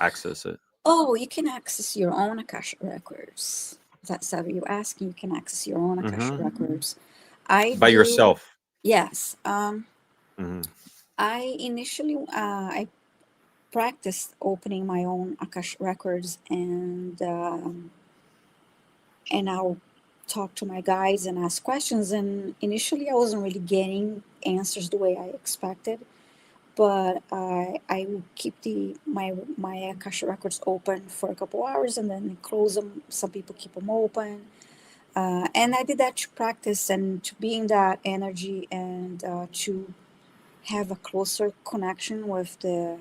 A: access it?
B: oh, you can access your own Akasha records. That's how you asking. You can access your own Akasha
A: Mm-hmm.
B: records. I
A: By
B: do.
A: yourself.
B: Yes.
A: Mm-hmm.
B: I initially I practiced opening my own Akasha records, and I'll talk to my guides and ask questions. And initially, I wasn't really getting answers the way I expected, but I will keep my Akasha records open for a couple hours and then close them. Some people keep them open, and I did that to practice and to be in that energy, and to have a closer connection with the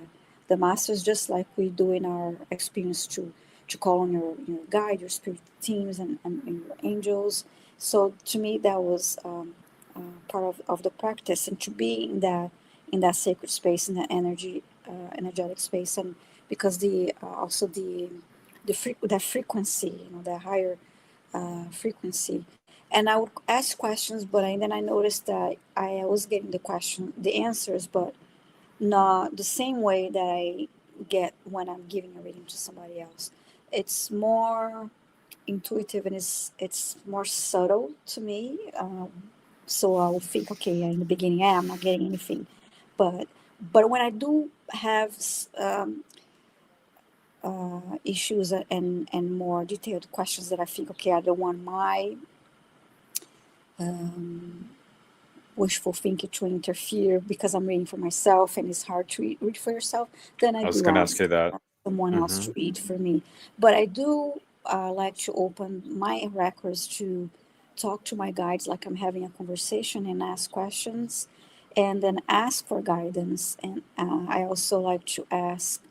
B: masters, just like we do in our experience to call on your guide, your spirit teams, and your angels. So to me, that was part of the practice, and to be in that sacred space, in that energetic space, and because the also that frequency, that higher frequency. And I would ask questions, but then I noticed that I was getting the answers, but not the same way that I get when I'm giving a reading to somebody else. It's more intuitive, and it's more subtle to me. So I'll think, okay, in the beginning, I'm not getting anything, but when I do have issues and more detailed questions that I think, okay, I don't want my um, wishful thinking to interfere because I'm reading for myself and it's hard to read for yourself, then I
A: I was
B: do
A: gonna ask
B: ask
A: you that.
B: someone else
A: Mm-hmm.
B: to read for me. But I do like to open my records to talk to my guides like I'm having a conversation and ask questions, and then ask for guidance. And I also like to ask,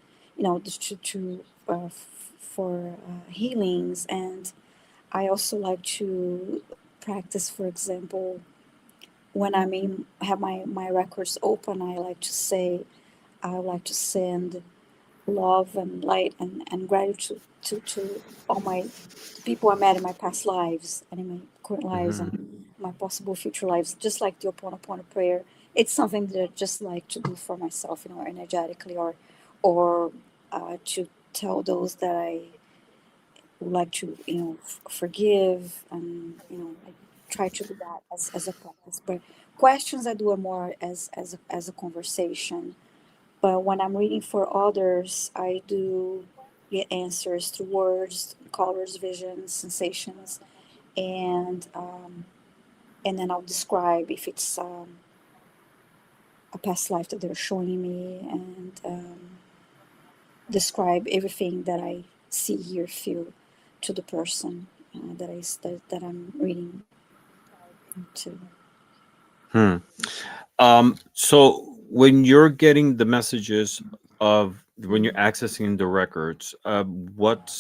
B: for healings. And I also like to practice, for example, when have my records open, I like to say, I like to send love and light and gratitude to all my the people I met in my past lives and in my current lives
A: Hmm.
B: and my possible future lives, just like the Ho'oponopono prayer. It's something that I just like to do for myself, energetically, or to tell those that I would like to, forgive, and I try to do that as a practice. But questions I do are more as a conversation, but when I'm reading for others, I do get answers through words, colors, visions, sensations, and um, and then I'll describe if it's a past life that they're showing me, and describe everything that I see, hear, feel to the person that I'm reading to.
A: Hmm. So when you're getting the messages of when you're accessing the records, what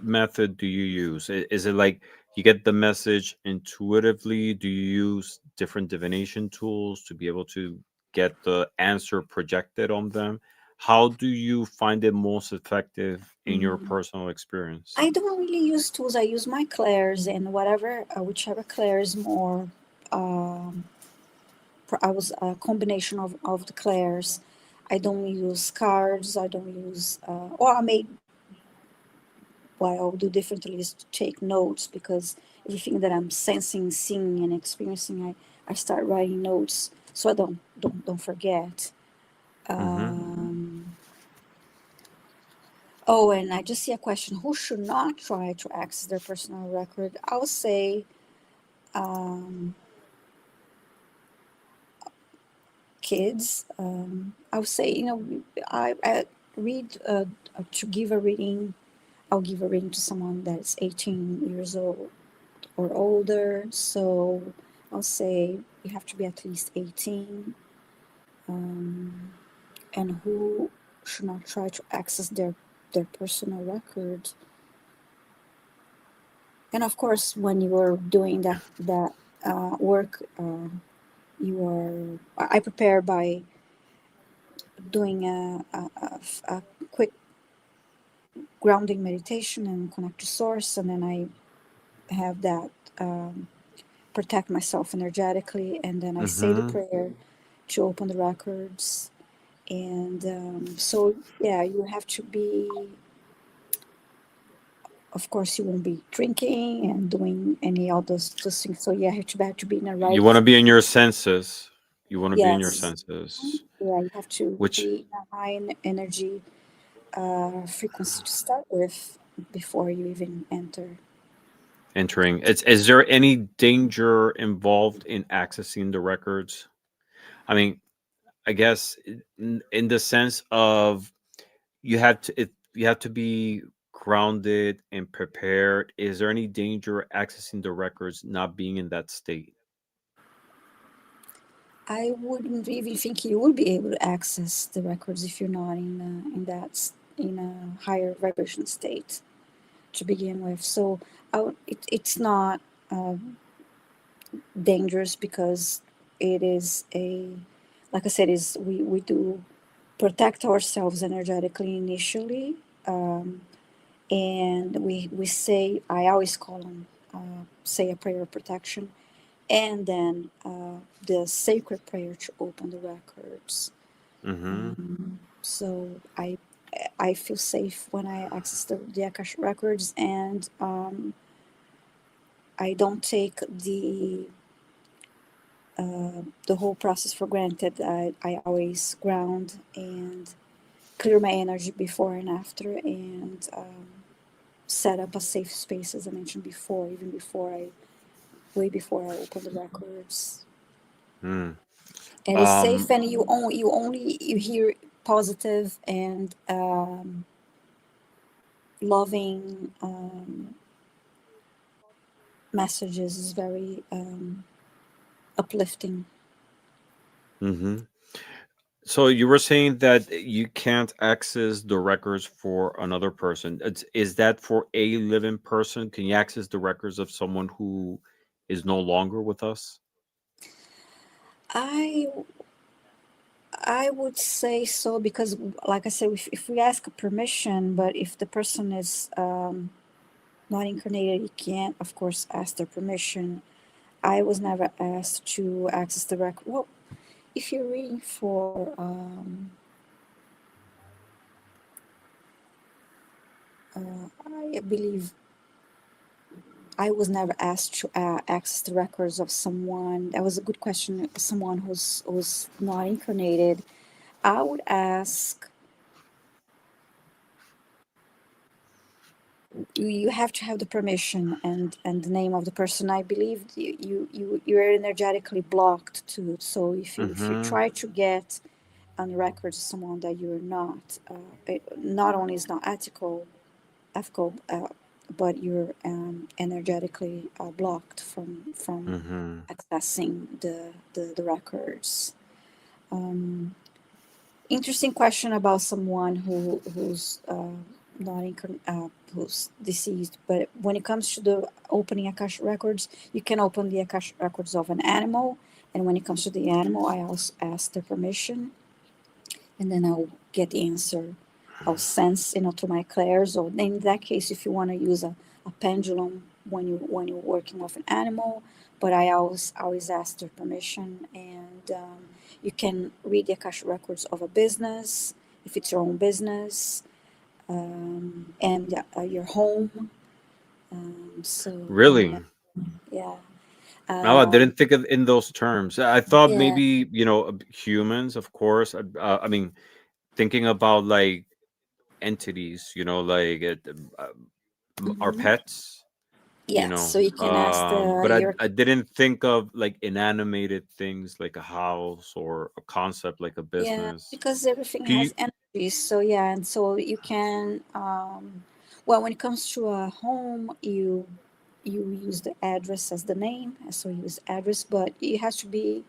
A: method do you use? Is it like you get the message intuitively? Do you use different divination tools to be able to get the answer projected on them? How do you find it most effective in your
B: Mm.
A: personal experience?
B: I don't really use tools. I use my clairs, and whichever clair is more. Um, I was a combination of the clairs. I don't use cards. I don't use, or I may, what I'll do differently is to take notes, because everything that I'm sensing, seeing, and experiencing, I start writing notes so I don't forget.
A: Mm-hmm.
B: Um, oh, and I just see a question: who should not try to access their personal record? I'll say um, kids. I would say, I read to give a reading. I'll give a reading to someone that's 18 years old or older. So I'll say you have to be at least 18, um, and who should not try to access their personal record. And of course, when you are doing that work, you I prepare by doing a quick grounding meditation and connect to source, and then I have that protect myself energetically, and then I say the
A: Mm-hmm.
B: prayer to open the records. And so, yeah, you have to be, of course, you won't be drinking and doing any of those things. So, yeah, you have to be in the
A: You want
B: right,
A: to be in your senses. You want to be in your
B: yes.
A: senses,
B: Yeah, you have to
A: which
B: be in a high energy frequency to start with before you even enter.
A: entering. Is there any danger involved in accessing the records? I mean, I guess in the sense of you have to be grounded and prepared. Is there any danger accessing the records not being in that state?
B: I wouldn't even think you would be able to access the records if you're not in a higher vibration state to begin with. So it's not uh, dangerous, because it is like I said, is we do protect ourselves energetically initially, um, and we say, I always call them, say a prayer of protection, and then the sacred prayer to open the records.
A: Mm-hmm.
B: So I feel safe when I access the Akashic records, and I don't take the whole process for granted. I always ground and clear my energy before and after, and set up a safe space, as I mentioned before, even way before I open the records.
A: Mm.
B: And it's safe,
A: Um,
B: and you hear positive and loving messages is very uplifting.
A: Hmm. So you were saying that you can't access the records for another person. Is that for a living person? Can you access the records of someone who is no longer with us?
B: I I would say so because, like I said, if we ask permission, but if the person is not incarnated, you can't, of course, ask their permission. I was never asked to access the record. Well, if you're reading for, I believe I was never asked to access the records of someone. That was a good question. Someone who's not incarnated. I would ask. You have to have the permission and the name of the person. I believe you're energetically blocked too. So if you
A: Mm-hmm.
B: try to get on the records someone that you're not, it not only is not ethical, but you're energetically blocked from
A: Mm-hmm.
B: accessing the records. Um, Interesting question about someone who's not who's deceased. But when it comes to the opening Akashic records, you can open the Akashic records of an animal, and when it comes to the animal, I also ask their permission, and then I'll get the answer. I'll sense, through my clairs. Or in that case, if you want to use a pendulum when you're working with an animal, but I always ask their permission. And you can read the Akasha records of a business if it's your own business, and your home. Yeah,
A: Really?
B: yeah,
A: No, I
B: um,
A: didn't think of in those terms. I thought
B: yeah.
A: maybe, humans, of course. I mean, thinking about like entities, like our
B: Hmm.
A: pets,
B: Yeah, so you can ask
A: but
B: your.
A: I didn't think of like inanimated things like a house or a concept like a
B: Yeah,
A: business.
B: because everything
A: Do you?
B: has energy. So yeah, and so you can well, when it comes to a home, you use the address as the name, so you use address, but it has to be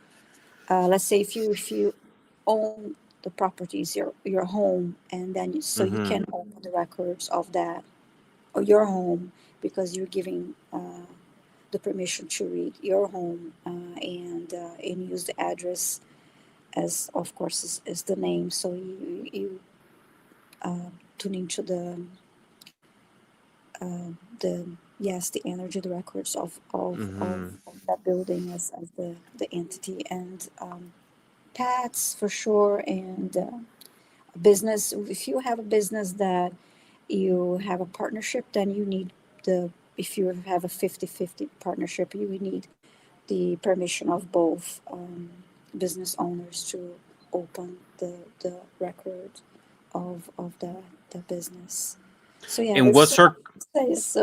B: let's say if you own the properties, your home, and then so you
A: Mm-hmm.
B: can open the records of that or your home because you're giving the permission to read your home and use the address as of course is the name. So you tune into the yes, the energy, the records
A: Mm-hmm.
B: of that building as the entity, and pets for sure, and business. If you have a business that you have a partnership, then you need the if you have a 50-50 partnership, you would need the permission of both business owners to open the record of the business. So yeah,
A: And
B: there's
A: what's
B: so
A: our
B: much to say. It's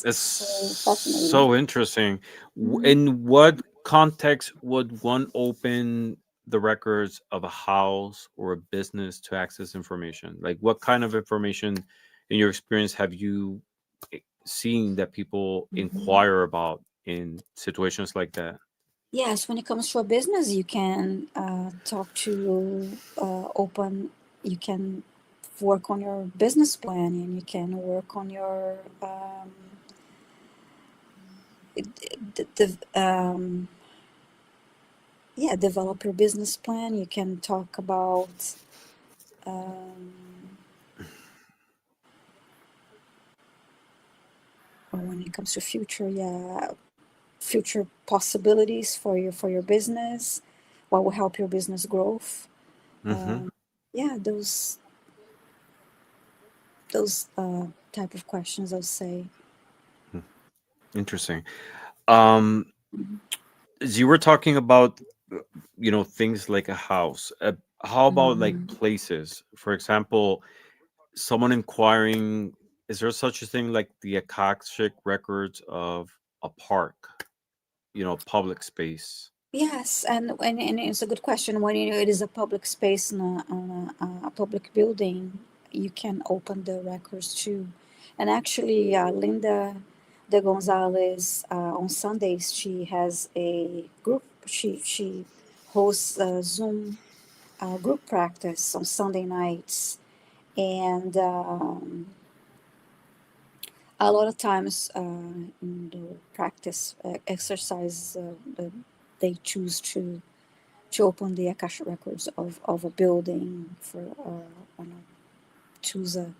A: It's
B: so fascinating.
A: so interesting.
B: Hmm.
A: In what context would one open the records of a house or a business to access information? Like, what kind of information, in your experience, have you seen that people
B: Hmm.
A: inquire about in situations like that?
B: Yes, when it comes to a business, you can talk to open. You can work on your business plan, and you can work on your yeah, develop your business plan. You can talk about um, or when it comes to future, yeah, future possibilities for your business, what will help your business growth.
A: Mm-hmm.
B: Yeah, those type of questions, I'll say.
A: Interesting. Um, as you were talking about, things like a house. How about like
B: Mm-hmm.
A: places? For example, someone inquiring, is there such a thing like the Akashic records of a park, public space?
B: Yes, and it's a good question. When it is a public space in a public building, you can open the records too. And actually, Linda, De Gonzalez, on Sundays she has a group. She hosts a Zoom group practice on Sunday nights, and a lot of times in the practice exercise, they choose to open the Akashic records of a building for choose a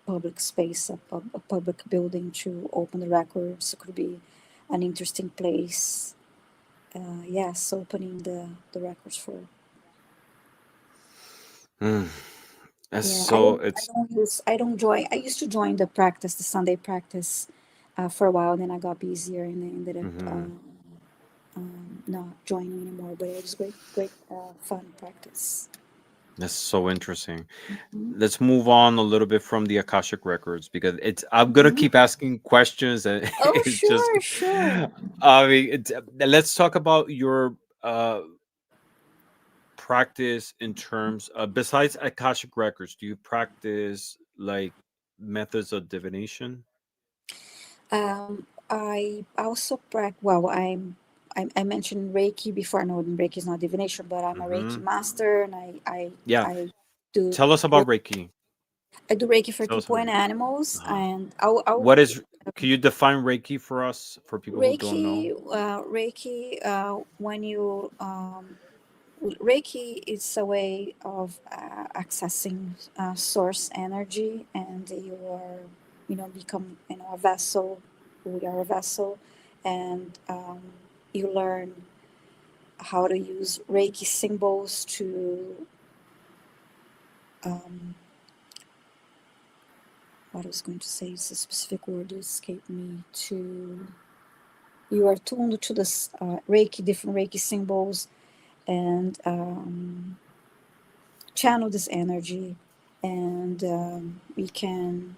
B: public space, a public building to open the records. It could be an interesting place. Yes, opening the records for.
A: Mm. That's
B: Yeah,
A: so
B: I
A: it's
B: don't use I don't join. I used to join the practice, the Sunday practice, for a while. Then I got busier and I ended up
A: mhm.
B: not joining anymore. But it was great fun practice.
A: That's so interesting.
B: Hmm.
A: Let's move on a little bit from the Akashic records because it's I'm gonna
B: Hmm.
A: keep asking questions and
B: Oh,
A: it's just
B: sure, sure.
A: I mean let's talk about your practice in terms of besides Akashic records, do you practice like methods of divination?
B: I also practice. Well, I mentioned Reiki before. No, Reiki is not divination, but I'm a Reiki
A: Hmm.
B: master, and
A: Yeah.
B: I do
A: Tell us about Reiki.
B: I do Reiki for
A: Tell us
B: people
A: about
B: and
A: it.
B: animals,
A: Uh-huh.
B: and
A: What is can you define Reiki for us for people who don't know?
B: Reiki, when you Reiki is a way of accessing source energy, and you are, become, a vessel. We are a vessel, and you learn how to use Reiki symbols to, um, what I was going to say is a specific word that escaped me. To You are tuned to the Reiki, different Reiki symbols, and channel this energy, and we can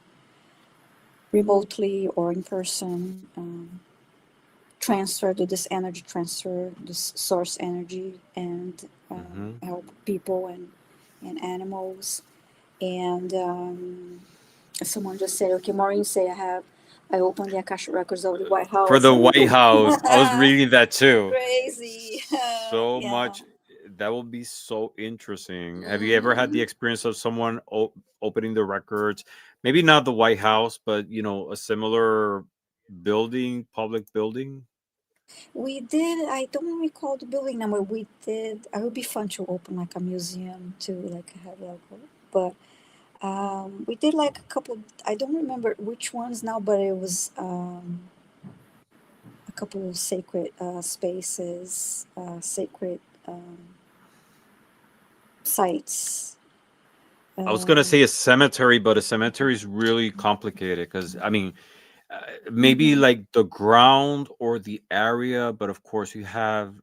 B: remotely or in person transfer to this energy, transfer this source energy, and
A: Hmm.
B: help people and animals. And someone just said, okay, Maureen say I opened the Akashic records of the White
A: For
B: House.
A: the White House, I was reading that too.
B: Crazy.
A: So
B: Yeah.
A: much that will be so interesting. Have you ever had the
B: Hmm.
A: experience of someone opening the records? Maybe not the White House, but a similar building, public building.
B: We did. I don't recall the building number. We did. It would be fun to open like a museum to like have like, but we did like a couple. I don't remember which ones now, but it was a couple of sacred spaces, sacred sites.
A: I was gonna
B: Um,
A: say a cemetery, but a cemetery is really complicated because I mean, maybe
B: mhm.
A: like the ground or the area, but of course you have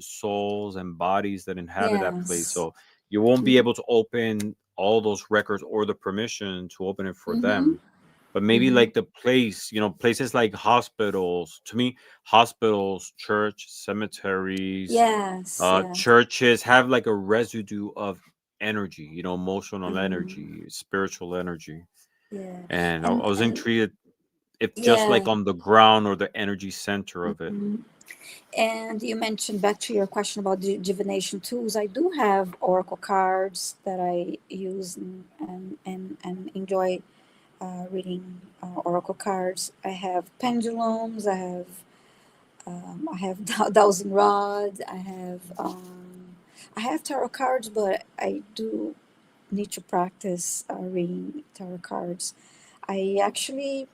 A: souls and bodies that inhabit that place,
B: Yes.
A: so you won't be
B: Mm-hmm.
A: able to open all those records or the permission to open it for
B: Mm-hmm.
A: them. But maybe
B: Mm-hmm.
A: like the place, places like hospitals. To me, hospitals, church, cemeteries,
B: Yes. Yes.
A: churches have like a residue of energy, emotional
B: Mm-hmm.
A: energy, spiritual energy.
B: Yeah.
A: And I
B: And
A: was intrigued if just
B: yeah.
A: like on the ground or the energy center of it.
B: Mhm. And you mentioned, back to your question about divination tools. I do have oracle cards that I use and enjoy reading oracle cards. I have pendulums. I have dowsing rods. I have tarot cards, but I do need to practice reading tarot cards. I actually,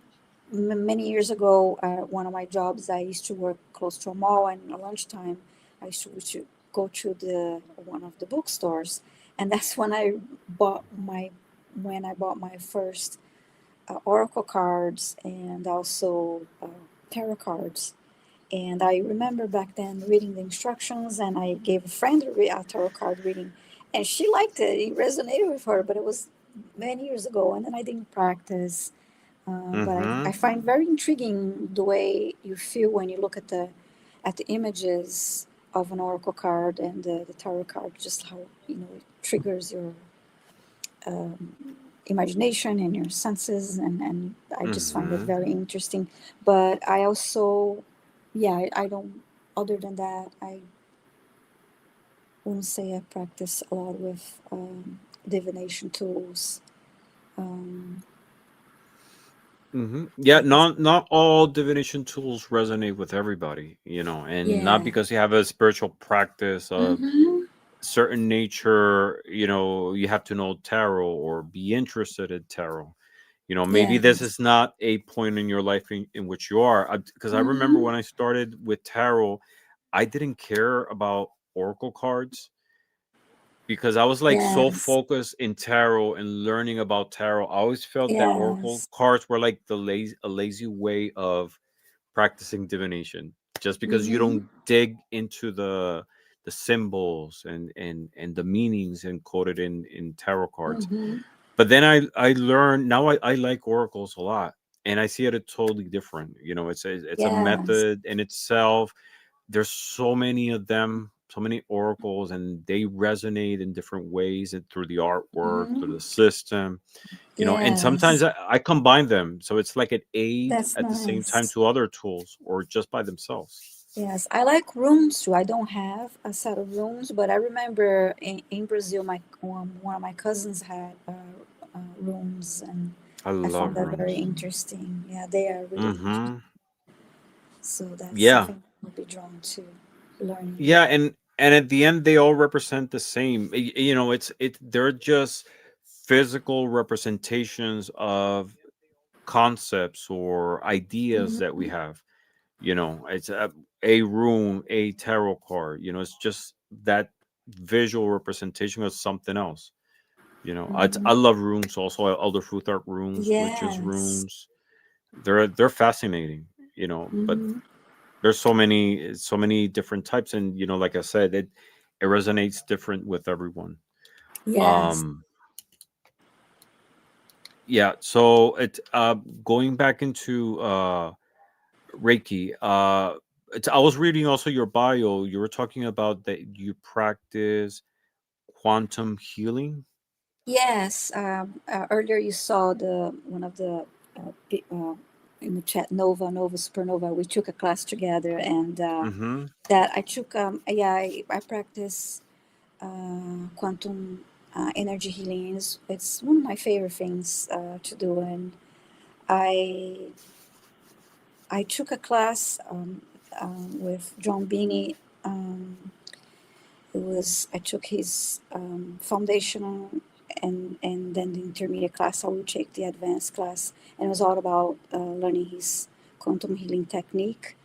B: many years ago, one of my jobs, I used to work close to a mall, and at lunchtime, I used to go to the one of the bookstores, and that's bought my when I bought my first oracle cards, and also tarot cards. And I remember back then reading the instructions, and I gave a friend a tarot card reading, and she liked it. It resonated with her, but it was many years ago, and then I didn't practice. But I
A: Mm-hmm.
B: find very intriguing the way you feel when you look at the images of an oracle card and the tarot card, just how it triggers imagination and your senses, and I just find it
A: Mm-hmm.
B: very interesting. But I also, yeah, I don't. Other than that, I wouldn't say I practice a lot with divination tools. Um,
A: Yeah,
B: because
A: not all divination tools resonate with everybody, and not
B: yeah,
A: because you have a spiritual practice of
B: mm-hmm,
A: certain nature, you have to know tarot or be interested in tarot. Maybe this
B: yes,
A: is not a point in your life in which you are. Because I remember
B: mm-hmm,
A: when I started with tarot, I didn't care about oracle cards because I was like so
B: yes,
A: focused in tarot and learning about tarot. I always felt that oracle
B: yes,
A: cards were like a lazy way of practicing divination, just because you
B: mm-hmm,
A: don't dig into the symbols and the meanings encoded in tarot cards.
B: mm-hmm,
A: But then I learned now I like oracles a lot, and I see it totally different. It's a
B: yes,
A: method in itself. There's so many of them, so many oracles, and they resonate in different ways and through the artwork, through
B: mm-hmm,
A: the system. And sometimes
B: yes.
A: I combine them, so it's like an aid
B: That's
A: at the same time
B: nice.
A: to other tools or just by themselves.
B: Yes, I like rooms too. I don't have a set of rooms, but I remember in Brazil, my one of my cousins had rooms, and
A: I
B: I found
A: love
B: that very
A: rooms.
B: interesting. Yeah, they are really interesting.
A: Mm-hmm.
B: So that's
A: Yeah.
B: something I'll be drawn to learning.
A: Yeah, and at the end they all represent the same. They're just physical representations of concepts or ideas that we
B: Hmm.
A: have. It's a rune, a tarot card. It's just that visual representation of something else. I
B: Hmm.
A: love runes also. Elder Fruit Art runes, witches
B: Yes.
A: runes. They're fascinating. But
B: Hmm.
A: there's so many different types, and like I said, it resonates different with everyone.
B: Yes.
A: Um, yeah. So going back into Reiki. I was reading also your bio. You were talking about that you practice quantum healing.
B: Yes. Earlier you saw the one of the in the chat, Nova Supernova. We took a class together, and
A: Mm-hmm.
B: that I took. Yeah, I practice quantum energy healing. It's one of my favorite things to do, and I I took a class with John Beanie. Um, it was I took his foundational and then the intermediate class. I will take the advanced class, and it was all about learning his quantum healing technique.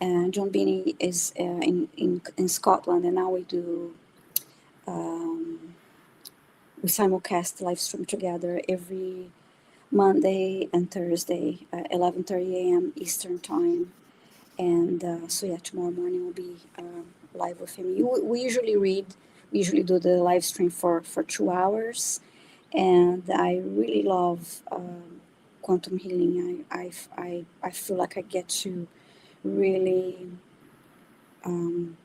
B: And John Beanie is in Scotland, and now we do. Um, we simulcast live stream together every Monday and Thursday at 11:30 a.m. Eastern time. And so yeah, tomorrow morning we'll be live with him. We usually we usually do the live stream for 2 hours, and I really love quantum healing. I feel like I get to really um,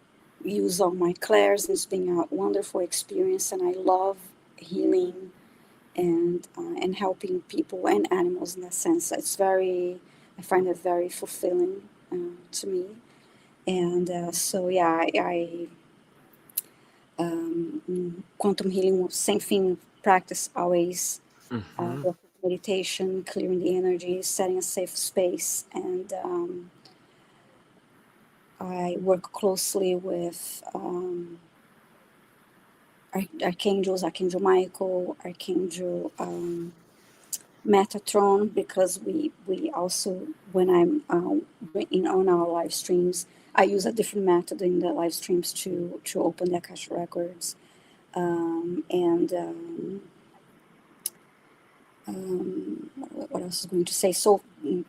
B: use all my clairs, and it's been a wonderful experience. And I love healing and helping people and animals in that sense. I find it very fulfilling to me. And so, yeah, quantum healing, same thing, practice always
A: Mm-hmm.
B: meditation, clearing the energy, setting a safe space. And I work closely with archangels, Archangel Michael, Archangel Metatron, because we also, when I'm in on our live streams, I use a different method in the live streams to open the Akashic Records. And what else is going to say? So,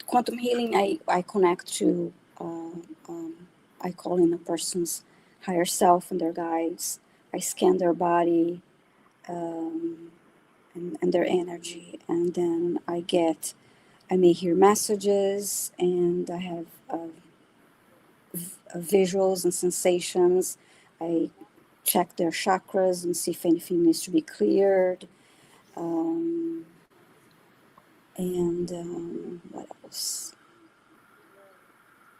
B: quantum healing, I connect to, I call in a person's higher self and their guides. I scan their body um, and their energy, and then I may hear messages, and I have visuals and sensations. I check their chakras and see if anything needs to be cleared. Um, And what else?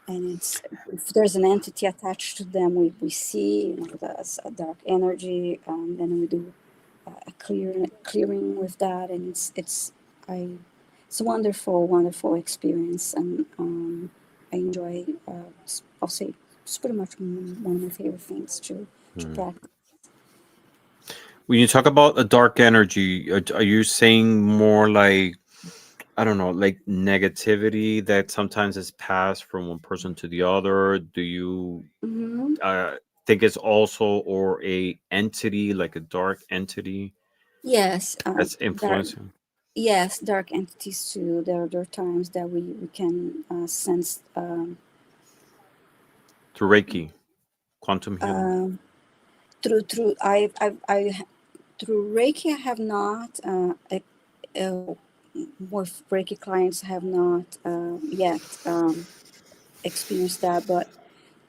B: And it's, if there's an entity attached to them, we see, you know, that's a dark energy. Then we do a clearing with that, and I it's a wonderful, wonderful experience, and I enjoy. I'll say it's pretty much one of my favorite things to
A: Hmm.
B: practice.
A: When you talk about a dark energy, are you saying more like, I don't know, like negativity that sometimes is passed from one person to the other? Do you
B: Hmm.
A: uh, think it's also or a entity like a dark entity
B: Yes,
A: that's
B: dark.
A: influencing
B: Yes, dark entities too. There are times that we can sense.
A: through Reiki, quantum healing?
B: Um, through through Reiki, I have not. Uh, with Reiki clients, have not yet experienced that, but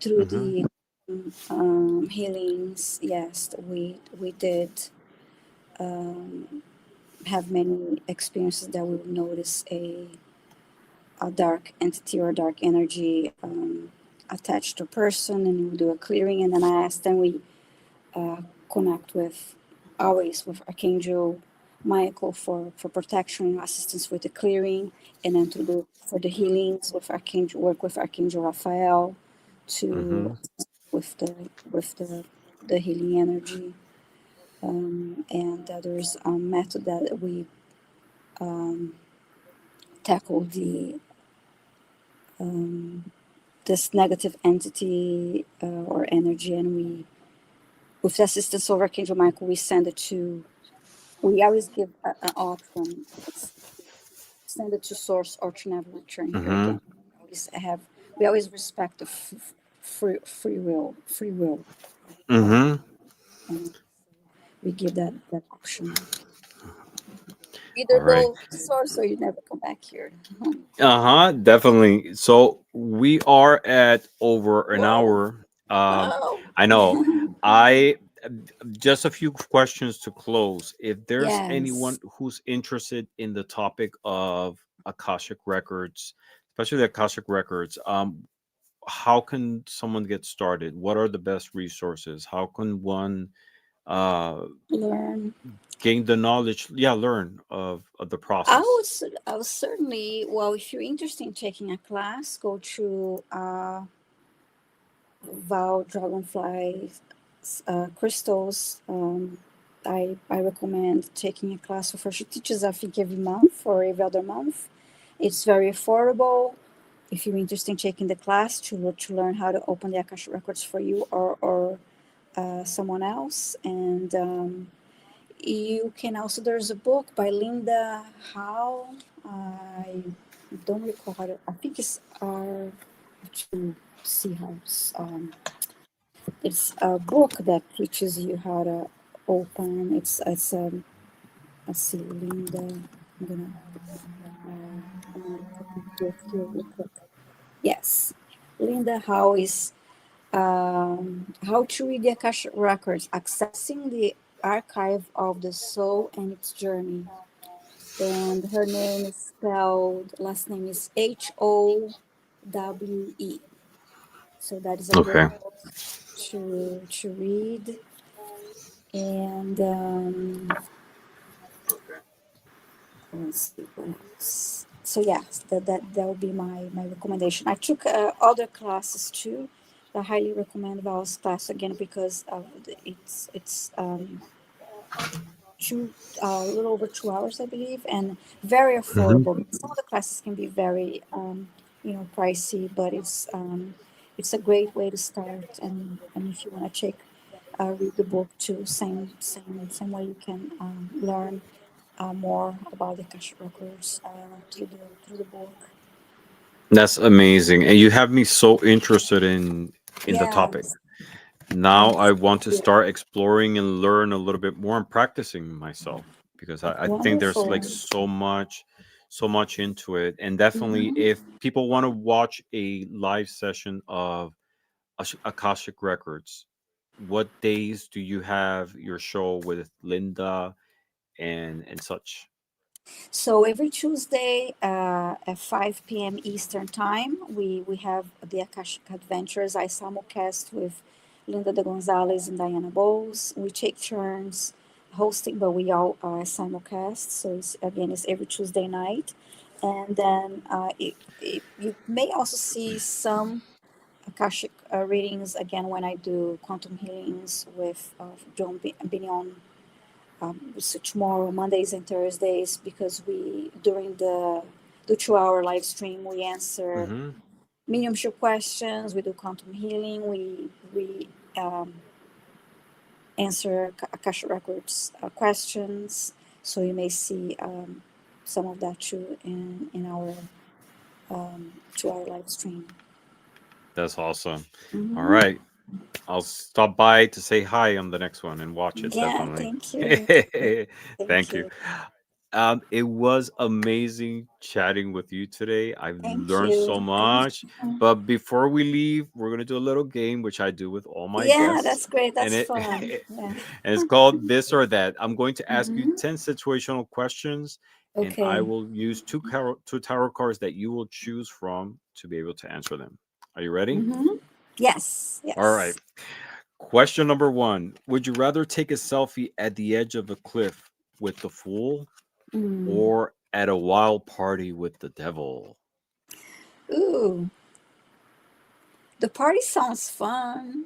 B: through
A: Hmm.
B: the healings, yes, we did um, have many experiences that we would notice a dark entity or dark energy attached to a person, and we do a clearing, and then I ask them, we uh, connect with, always with Archangel Michael for protection, assistance with the clearing, and then to do for the healings with Archangel, work with Archangel Raphael to
A: Hmm.
B: with the healing energy. And there's a method that we um, tackle the this negative entity or energy, and we, with the assistance of Archangel Michael, we send it to. We always give an option. It's send it to source or to never return here
A: Hmm.
B: again. We always respect the free will,
A: Hmm.
B: and we give that option.
A: All
B: Either
A: right.
B: go to source or you never come back here.
A: Uh-huh, definitely. So we are at over an
B: Whoa!
A: hour.
B: Oh,
A: I know. I just a few questions to close. If there's
B: yes.
A: anyone who's interested in the topic of Akashic Records, especially the Akashic Records, how can someone get started? What are the best resources? How can one uh
B: Learn.
A: gain the knowledge, yeah, learn of the
B: I
A: process?
B: was I was certainly, well. If you're interested in taking a class, go to Val Dragonfly crystals. I recommend taking a class with her. She teaches, I think, every month or every other month. It's very affordable. If you're interested in taking the class to learn how to open the Akashic records for you or someone else, and you can also, there's a book by Linda Howe. I don't recall how to. I think it's R to see how it's a book that teaches you how to open. It's let's see, Linda. I'm gonna copy it here real quick. Yes, Linda Howe is how to read the Akashic records, accessing the archive of the soul and its journey. And her name is spelled. Last name is Howe. So that is a
A: Okay.
B: great book to read. And let's see what else. So yes, that would be my recommendation. I took other classes too. I highly recommend Val's class again because it's two a little over 2 hours, I believe, and very
A: Hmm.
B: affordable. Some of the classes can be very pricey, but it's a great way to start. And if you want to check read the book too, same way you can learn more about the cash records through the book.
A: That's amazing. And you have me so interested in the topic.
B: Yes,
A: Now I
B: yes,
A: want to start exploring and learn a little bit more and practicing myself because I think there's like
B: wonderful.
A: so much into it. And definitely
B: Hmm.
A: if people want to watch a live session of Akashic Records, what days do you have your show with Linda and such?
B: So every Tuesday at 5 p.m. Eastern Time, we have the Akashic Adventures. I simulcast with Linda de Gonzalez and Diana Bowles. We take turns hosting, but we all simulcast. So it's every Tuesday night. And then you may also see some Akashic readings again when I do quantum healings with John Binion, so tomorrow, Mondays and Thursdays, because we during the 2 hour live stream we answer
A: Mm-hmm.
B: mediumship questions, we do quantum healing, we answer Akasha Records questions. So you may see some of that too in our 2 hour live stream.
A: That's awesome. All
B: Hmm.
A: right. I'll stop by to say hi on the next one and watch it,
B: Yeah,
A: definitely.
B: thank you. Thank
A: Thank you.
B: you.
A: It was amazing chatting with you today. I've
B: Thank
A: learned so
B: you. Thank
A: much.
B: you.
A: But before we leave, we're gonna do a little game, which I do with all my
B: Yeah,
A: guests,
B: that's great.
A: and
B: That's
A: it
B: fun.
A: and
B: Yeah.
A: it's called this or that. I'm going to ask you
B: Hmm.
A: 10 situational questions, and I
B: Okay.
A: will use two tarot cards that you will choose from to be able to answer them. Are you ready?
B: Hmm. Yes.
A: All right.
B: Yes.
A: Question number one: would you rather take a selfie at the edge of a cliff with the fool
B: Mm.
A: or at a wild party with the devil?
B: Ooh, the party sounds fun.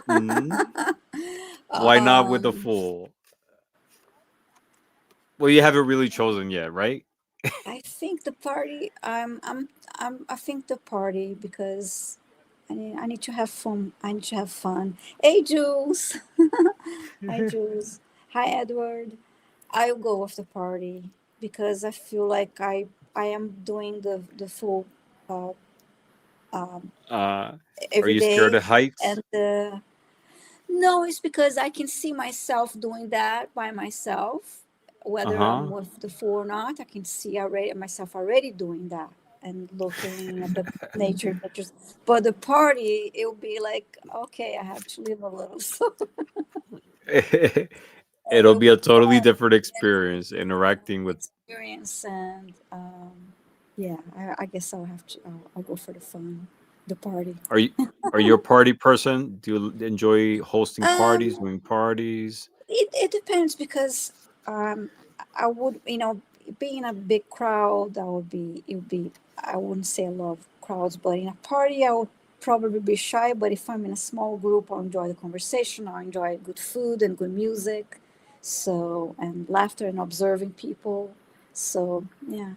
A: Mm, why not with the
B: um,
A: fool? Well, you haven't really chosen yet, right?
B: I think the party. I think the party because I need to have fun. I need to have fun. Hey, Jules. Hi, Jules. Hi, Edward. I'll go with the party because I feel like I am doing the full uh, um,
A: Uh, are
B: every
A: you scared
B: day,
A: of heights?
B: and no, it's because I can see myself doing that by myself,
A: Uh
B: whether I'm
A: huh.
B: with the fool or not. I can see already myself already doing that and looking at the nature pictures. But the party, it'll be like, okay, I have to live a little, so and
A: It'll
B: it'll
A: be
B: be
A: a totally
B: fun
A: different
B: and
A: experience interacting with.
B: experience. And yeah, I guess I'll have to. I'll go for the fun, the party.
A: Are you are you a party person? Do you enjoy hosting parties,
B: Um,
A: doing parties?
B: it depends because um, I would, being a big crowd, it would be, I wouldn't say I love crowds, but in a party, I would probably be shy. But if I'm in a small group, I'll enjoy the conversation, I'll enjoy good food and good music. So, and laughter and observing people. So, yeah.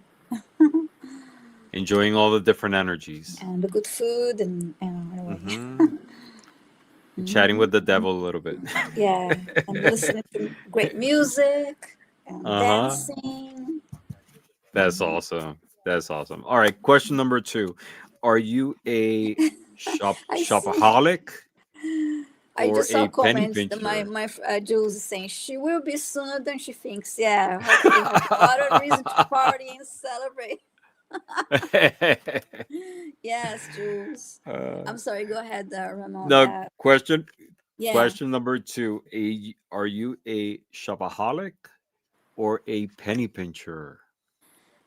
A: Enjoying all the different energies.
B: And the good food and anyway.
A: Mm-hmm. Chatting with
B: Hmm.
A: the devil a little bit.
B: Yeah. And listening to great music and
A: Uh-huh.
B: dancing.
A: That's awesome. That's awesome. All right, question number two. Are you a
B: I see.
A: shopaholic
B: I
A: or
B: just saw
A: a penny
B: comments that
A: pincher?
B: my Jules is saying she will be sooner than she thinks. Yeah, hopefully have a lot of reason to party and celebrate. Yes, Jules.
A: Uh,
B: I'm sorry. Go ahead, Ramon.
A: no, question
B: Yeah,
A: question number two. Are you a shopaholic or a penny pincher?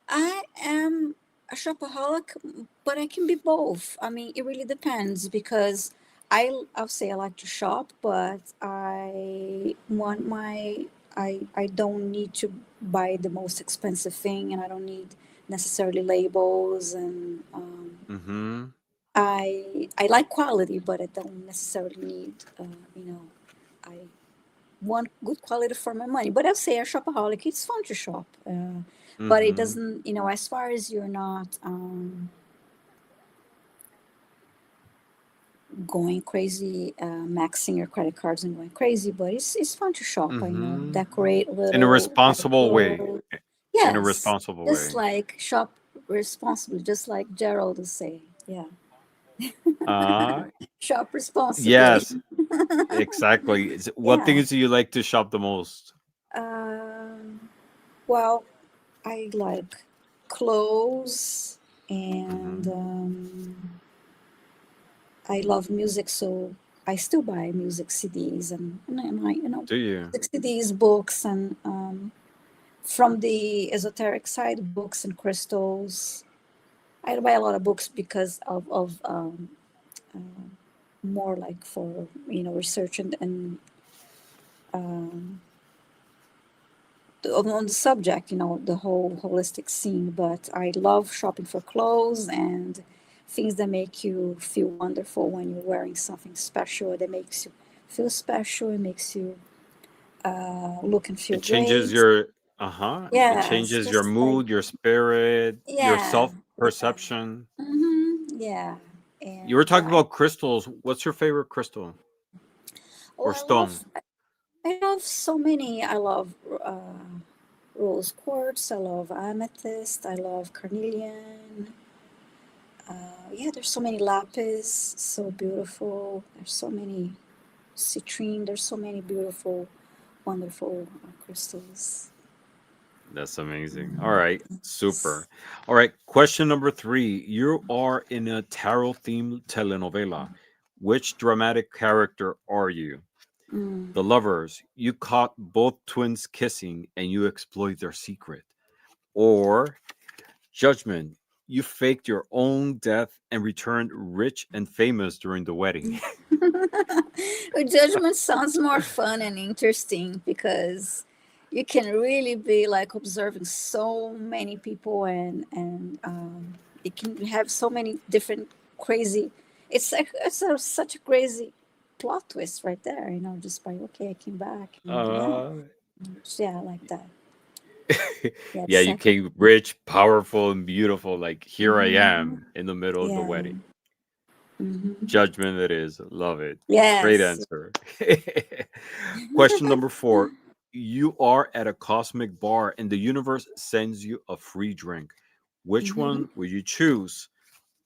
B: I am a shopaholic, but I can be both. I mean, it really depends because I'll say I like to shop, but I want I don't need to buy the most expensive thing, and I don't need necessarily labels. And
A: Mm-hmm.
B: I like quality, but I don't necessarily need you know I want good quality for my money. But I'll say a shopaholic. It's fun to shop, but it
A: Mm-hmm.
B: doesn't. As far as you're not going crazy, maxing your credit cards and going crazy. But it's fun to shop.
A: Mm-hmm.
B: Decorate a
A: In a
B: little, buy
A: responsible way.
B: clothes.
A: In a
B: Yes,
A: responsible
B: just
A: way.
B: like shop responsibly, just like Gerald would say. Yeah,
A: Uh
B: shop responsibly.
A: yes, exactly. What
B: Yeah.
A: things do you like to shop the most?
B: Um, well, I like clothes and
A: Mm-hmm.
B: I love music, so I still buy music CDs and I
A: Do you?
B: music CDs, books, and from the esoteric side, books and crystals. I buy a lot of books because of more like for research and um, on the subject, the whole holistic scene. But I love shopping for clothes and things that make you feel wonderful when you're wearing something special. That makes you feel special. It makes you look and feel
A: It changes
B: great.
A: your uh-huh. It
B: Yeah, it's
A: changes your
B: just like
A: mood, your spirit, your
B: yeah, yeah,
A: self-perception.
B: yeah.
A: You were
B: And
A: talking about crystals. What's your favorite crystal
B: oh,
A: or stone?
B: I love so many. I love rose quartz. I love amethyst. I love carnelian. Yeah, there's so many lapis, so beautiful. There's so many citrine. There's so many beautiful, wonderful crystals.
A: That's amazing. All right, super. All right, question number 3. You are in a tarot themed telenovela. Which dramatic character are you?
B: Mm.
A: The lovers. You caught both twins kissing and you exploit their secret. Or judgment. You faked your own death and returned rich and famous during the wedding.
B: Judgment sounds more fun and interesting because you can really be like observing so many people and it can have so many different crazy. Such a crazy plot twist right there. Just by okay, I came back and yeah,
A: uh
B: yeah, I like that. Yeah,
A: yeah,
B: it's
A: you
B: second.
A: came rich, powerful, and beautiful. Like here I
B: Hmm.
A: am in the middle of the
B: Yeah.
A: wedding.
B: Hmm.
A: Judgment it is. Love it. Great
B: Yes.
A: answer. Question number 4. You are at a cosmic bar and the universe sends you a free drink. Which
B: Hmm.
A: one will you choose?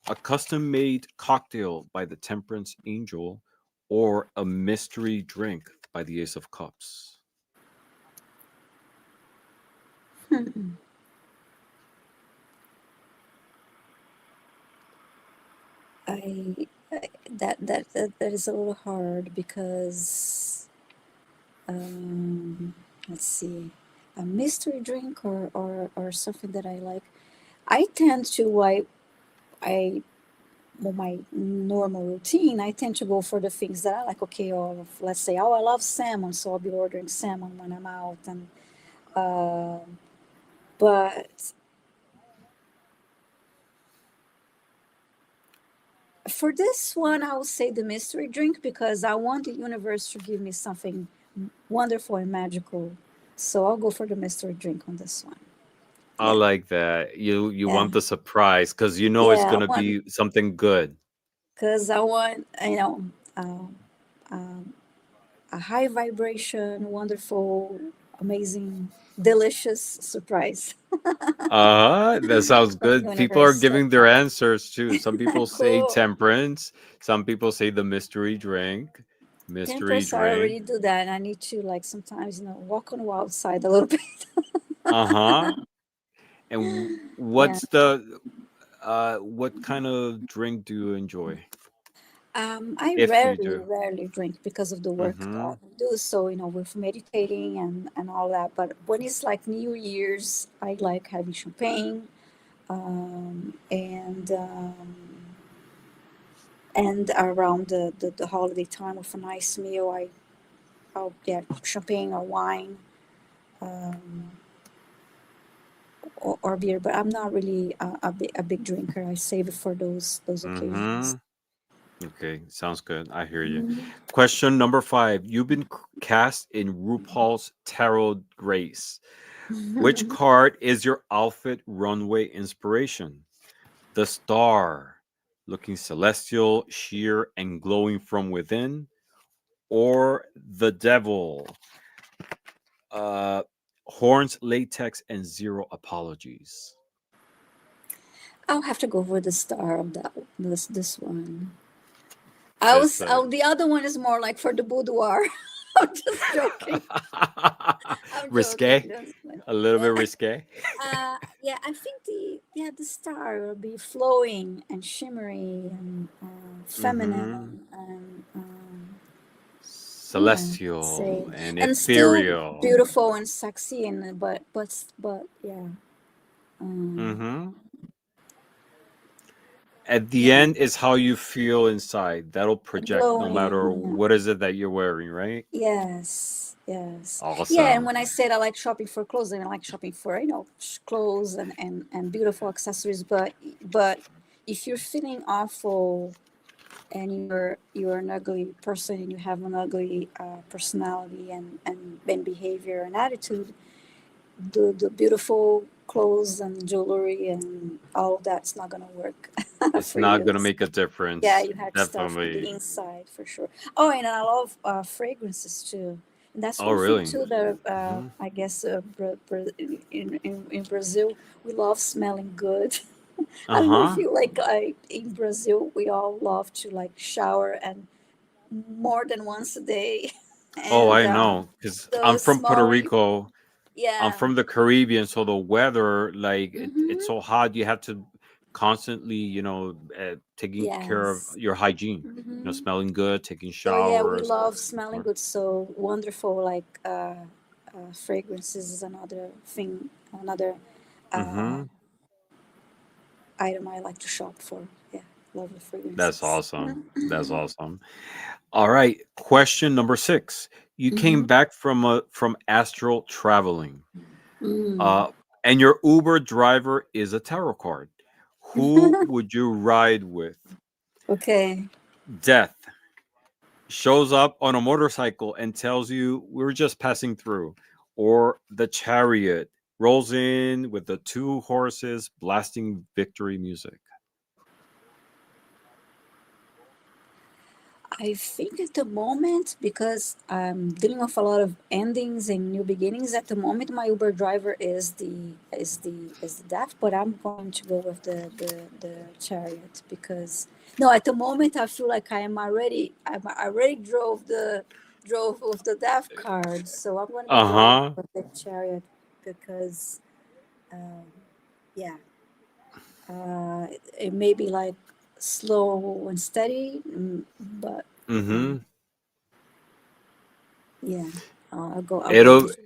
A: A custom made cocktail by the Temperance Angel or a mystery drink by the Ace of Cups?
B: I that is a little hard because um, let's see, a mystery drink or something that I like. I tend to I well, my normal routine. I tend to go for the things that I like. Okay, or let's say, oh, I love salmon, so I'll be ordering salmon when I'm out. And but for this one, I will say the mystery drink because I want the universe to give me something wonderful and magical. So I'll go for the mystery drink on this one.
A: I
B: Yeah,
A: like that. You
B: yeah,
A: want the surprise because you know it's
B: yeah. I
A: gonna
B: want
A: be something good.
B: because I want um, um, a high vibration, wonderful, amazing, delicious surprise
A: That sounds
B: from
A: good. People are
B: universe. So
A: giving their answers too. Some people say
B: cool.
A: temperance, some people say the mystery drink. Mystery
B: Temperance, I
A: drink.
B: already do that. I need to like sometimes walk on the wild side a little bit.
A: Uh-huh. And
B: Yeah.
A: what's the what kind of drink do you enjoy?
B: I
A: If you
B: rarely,
A: do.
B: rarely drink because of the work that
A: Mm-hmm.
B: I do. So, with meditating and all that. But when it's like New Year's, I like having champagne and around the holiday time with a nice meal, I'll get champagne or wine um, or beer. But I'm not really a big drinker. I save it for those occasions.
A: Mm-hmm. Okay, sounds good. I hear you.
B: Mhm.
A: Question number 5. You've been cast in RuPaul's Tarot Grace. Which card is your outfit runway inspiration? The star, looking celestial, sheer, and glowing from within, or the devil, uh, horns, latex, and zero apologies.
B: I'll have to go for the star of that this one.
A: This
B: The other one is more like for the boudoir. I'm just joking. I'm joking.
A: risque,
B: Just like,
A: a little bit
B: yeah.
A: risque.
B: Yeah, I think the star will be flowing and shimmery and
A: Mm-hmm.
B: feminine and Yeah,
A: celestial
B: say,
A: and
B: and still
A: ethereal.
B: beautiful and sexy, and but yeah, um,
A: Hmm. At the
B: yeah,
A: end is how you feel inside. That'll project no matter
B: glowing. Yeah.
A: what is it that you're wearing, right?
B: Yes, yes, yeah. And
A: Awesome.
B: when I said I like shopping for clothes, I like shopping for clothes and beautiful accessories. But if you're feeling awful and you're an ugly person and you have an ugly personality and behavior and attitude, the beautiful clothes and jewelry and all of that's not gonna work
A: It's
B: for
A: not
B: you.
A: gonna make a
B: Yeah,
A: difference.
B: you have to start from the
A: Definitely.
B: inside for sure. Oh, and I love fragrances too. And that's
A: Oh,
B: one thing
A: really?
B: too that
A: Hmm.
B: I guess in Brazil we love smelling good. I don't know if
A: Uh-huh.
B: you like in Brazil we all love to like shower and more than once a day,
A: Oh,
B: and
A: I know, because
B: the
A: I'm from Puerto
B: smelling.
A: Rico. I'm
B: Yeah.
A: from the Caribbean, so the weather, like it's
B: Mm-hmm.
A: so hot, you have to constantly, taking care of
B: Yes.
A: your hygiene.
B: Mm-hmm.
A: Smelling good, taking
B: So yeah, we
A: showers.
B: love smelling
A: Or,
B: good. So wonderful, like fragrances is another thing, another uh,
A: mm-hmm.
B: item I like to shop for. Yeah, lovely
A: That's
B: fragrances.
A: awesome. That's awesome. All right, question number 6. You came
B: Mm-hmm.
A: back from astral traveling.
B: Mm.
A: Uh, and your Uber driver is a tarot card. Who would you ride with?
B: Okay.
A: Death shows up on a motorcycle and tells you we're just passing through. Or the chariot rolls in with the two horses blasting victory music.
B: I think at the moment, because I'm dealing with a lot of endings and new beginnings, at the moment my Uber driver is the death, but I'm going to go with the chariot because no, at the moment I feel like I already drove with the death card, so I'm going to be
A: Uh
B: driving
A: huh.
B: with the chariot because um, yeah, it may be like slow and steady, but yeah.
A: Mm-hmm.
B: Yeah, I'll go with
A: It'll
B: this.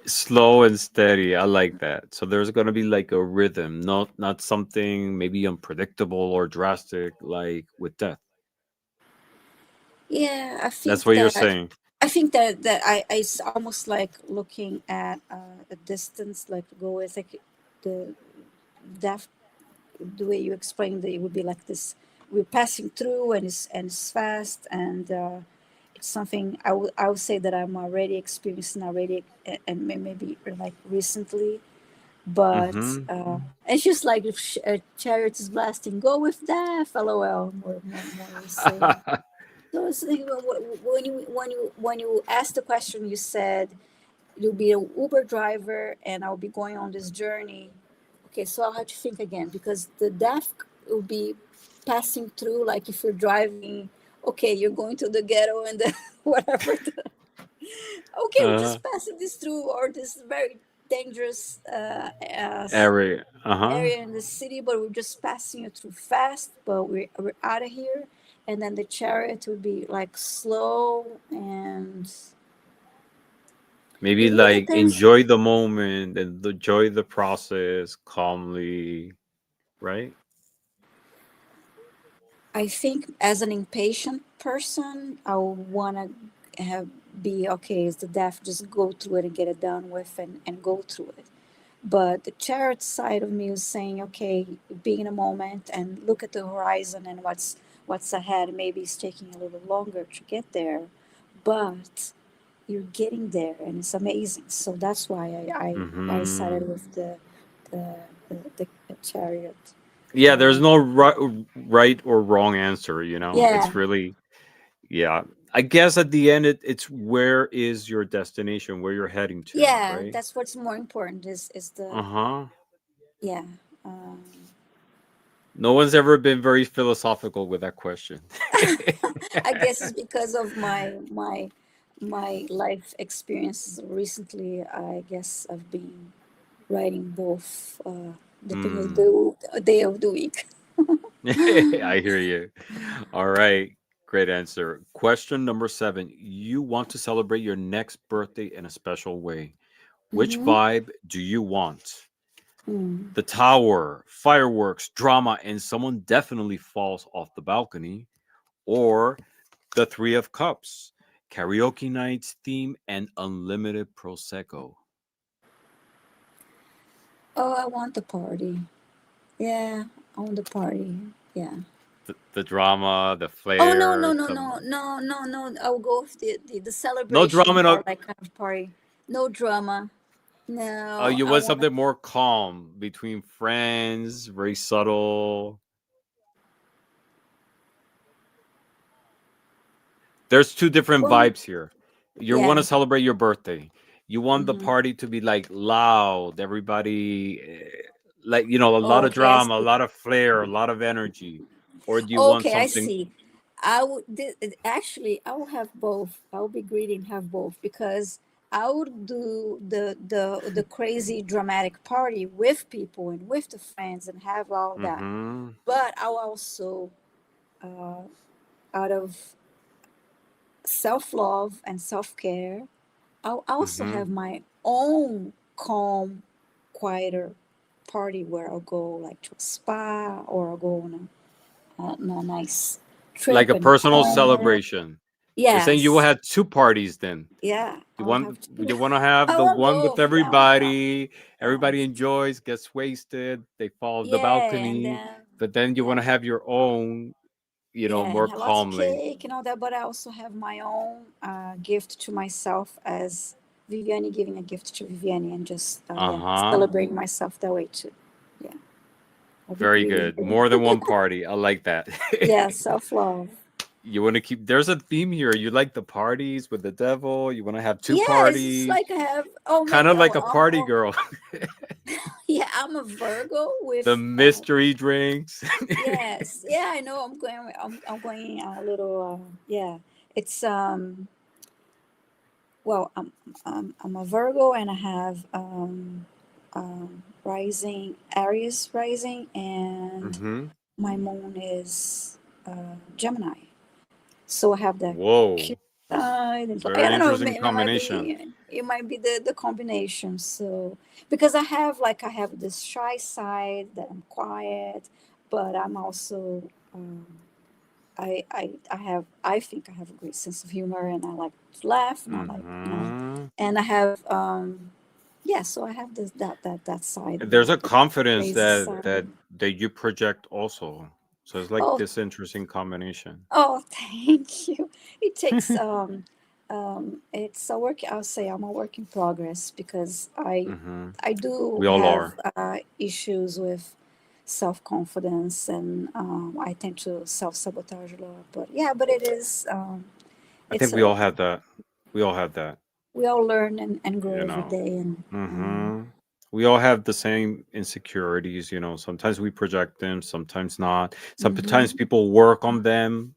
A: slow and steady. I like that. So there's gonna be like a rhythm, not something maybe unpredictable or drastic like with death.
B: Yeah,
A: That's what you're saying.
B: I think that it's almost like looking at a distance, like to go with like the that the way you explained it, it would be like this. We're passing through, and it's fast, and it's something I would say that I'm already experiencing already, and maybe like recently. But
A: Mm-hmm.
B: it's just like if chariot is blasting, go with that, lol. More we say. So it's like when you asked the question, you said you'll be an Uber driver and I'll be going on this journey. Okay, so I'll have to think again because the death will be passing through. Like if you're driving, okay, you're going to the ghetto and the, whatever. Okay, we're
A: uh,
B: just passing this through or this very dangerous
A: area. Uh-huh.
B: area in the city, but we're just passing it through fast, but we're out of here. And then the chariot would be like slow and
A: Maybe
B: it really
A: like
B: depends.
A: enjoy the moment and enjoy the process calmly, right?
B: I think as an impatient person, I would want to have be okay. Is the death just go through it and get it done with and go through it. But the chariot side of me was saying, okay, be in a moment and look at the horizon and what's ahead. Maybe it's taking a little longer to get there, but you're getting there and it's amazing. So that's why I
A: Mm-hmm.
B: sided with the, the chariot.
A: Yeah, there's
B: Uh,
A: no right or wrong answer, you know?
B: yeah,
A: It's really, yeah. I guess at the end, it's where is your destination, where you're heading to,
B: yeah,
A: right?
B: that's what's more important is the
A: Uh-huh.
B: yeah. Um,
A: No one's ever been very philosophical with that question.
B: I guess it's because of my life experiences recently. I guess I've been writing both, depending on
A: Hmm.
B: the day of the week.
A: I hear you. All right. Great answer. Question number 7. You want to celebrate your next birthday in a special way. Which
B: Mm-hmm.
A: vibe do you want?
B: Mm.
A: The tower, fireworks, drama, and someone definitely falls off the balcony. Or the Three of Cups, karaoke nights theme, and unlimited prosecco.
B: Oh, I want the party. Yeah, I want the party. Yeah.
A: The drama, the
B: Oh no no
A: flair,
B: no
A: the
B: no no no no! I'll go with the
A: no
B: celebration
A: drama. No,
B: part, like kind of party. No drama. No,
A: you
B: I
A: want
B: want.
A: something more calm between friends, very subtle. There's two different
B: Well,
A: vibes here. You want
B: yeah.
A: to celebrate your birthday. You want the
B: Mm-hmm.
A: party to be like loud, everybody, like a lot of
B: Okay, I
A: drama, a
B: see.
A: lot of flair, a lot of energy. Or do you want
B: Okay, I
A: something?
B: see. I would actually I will have both. I will be greedy and have both because I would do the crazy dramatic party with people and with the friends and have all that.
A: Mm-hmm.
B: But I'll also, uh, out of self love and self care, I'll also
A: Mm-hmm.
B: have my own calm, quieter party where I'll go like to a spa or I'll go on a nice
A: Like
B: trip
A: a
B: in a
A: personal
B: corner.
A: celebration. You're saying you will
B: Yes,
A: have two parties then.
B: yeah,
A: You
B: I'll
A: want
B: have to.
A: you want to have
B: I
A: the
B: want
A: one with
B: both. Yeah, I want both.
A: everybody. Everybody
B: Yes,
A: enjoys, gets wasted. They fall off the
B: yeah, and
A: balcony,
B: then
A: but then you want
B: yeah,
A: to have your own,
B: yeah,
A: more
B: and have lots of
A: calmly.
B: cake and all that. But I also have my own gift to myself as Viviane giving a gift to Viviane and just
A: Uh
B: yeah,
A: huh.
B: celebrating myself that way too. Yeah, I'll be
A: Very
B: greedy.
A: good. More than one party. I like that.
B: Yeah, self love.
A: You want to keep. There's a theme here. You like the parties with the devil. You want to have two
B: Yeah, it's just
A: parties.
B: like I have. Oh,
A: Kind
B: maybe
A: of like a party
B: oh,
A: girl.
B: yeah, I'm a Virgo
A: The
B: with
A: mystery drinks.
B: yes, yeah, I know. I'm going a little. Yeah, it's well, I'm a Virgo and I have rising Aries rising, and
A: Mm-hmm.
B: my moon is Gemini. So I have that
A: Whoa.
B: cute side. And so I
A: Very
B: don't know.
A: interesting combination.
B: It might be the combination. So because I have this shy side that I'm quiet, but I'm also I think I have a great sense of humor and I like to laugh and I like
A: Mm-hmm.
B: and I have yeah, so I have that side of
A: There's
B: me,
A: a
B: the
A: confidence
B: crazy
A: that
B: side.
A: that you project also. So it's like
B: Oh,
A: this interesting combination.
B: oh, thank you. It takes it's a work. I'll say I'm a work in progress because
A: Mm-hmm.
B: I do
A: We all
B: have
A: are.
B: issues with self confidence and I tend to self sabotage a lot. But yeah, but it is
A: I
B: it's
A: think we all have that. We all have that.
B: we all learn and grow
A: You
B: every
A: know.
B: day and
A: Mm-hmm. We all have the same insecurities. Sometimes we project them, sometimes not. Sometimes
B: mhm,
A: people work on them.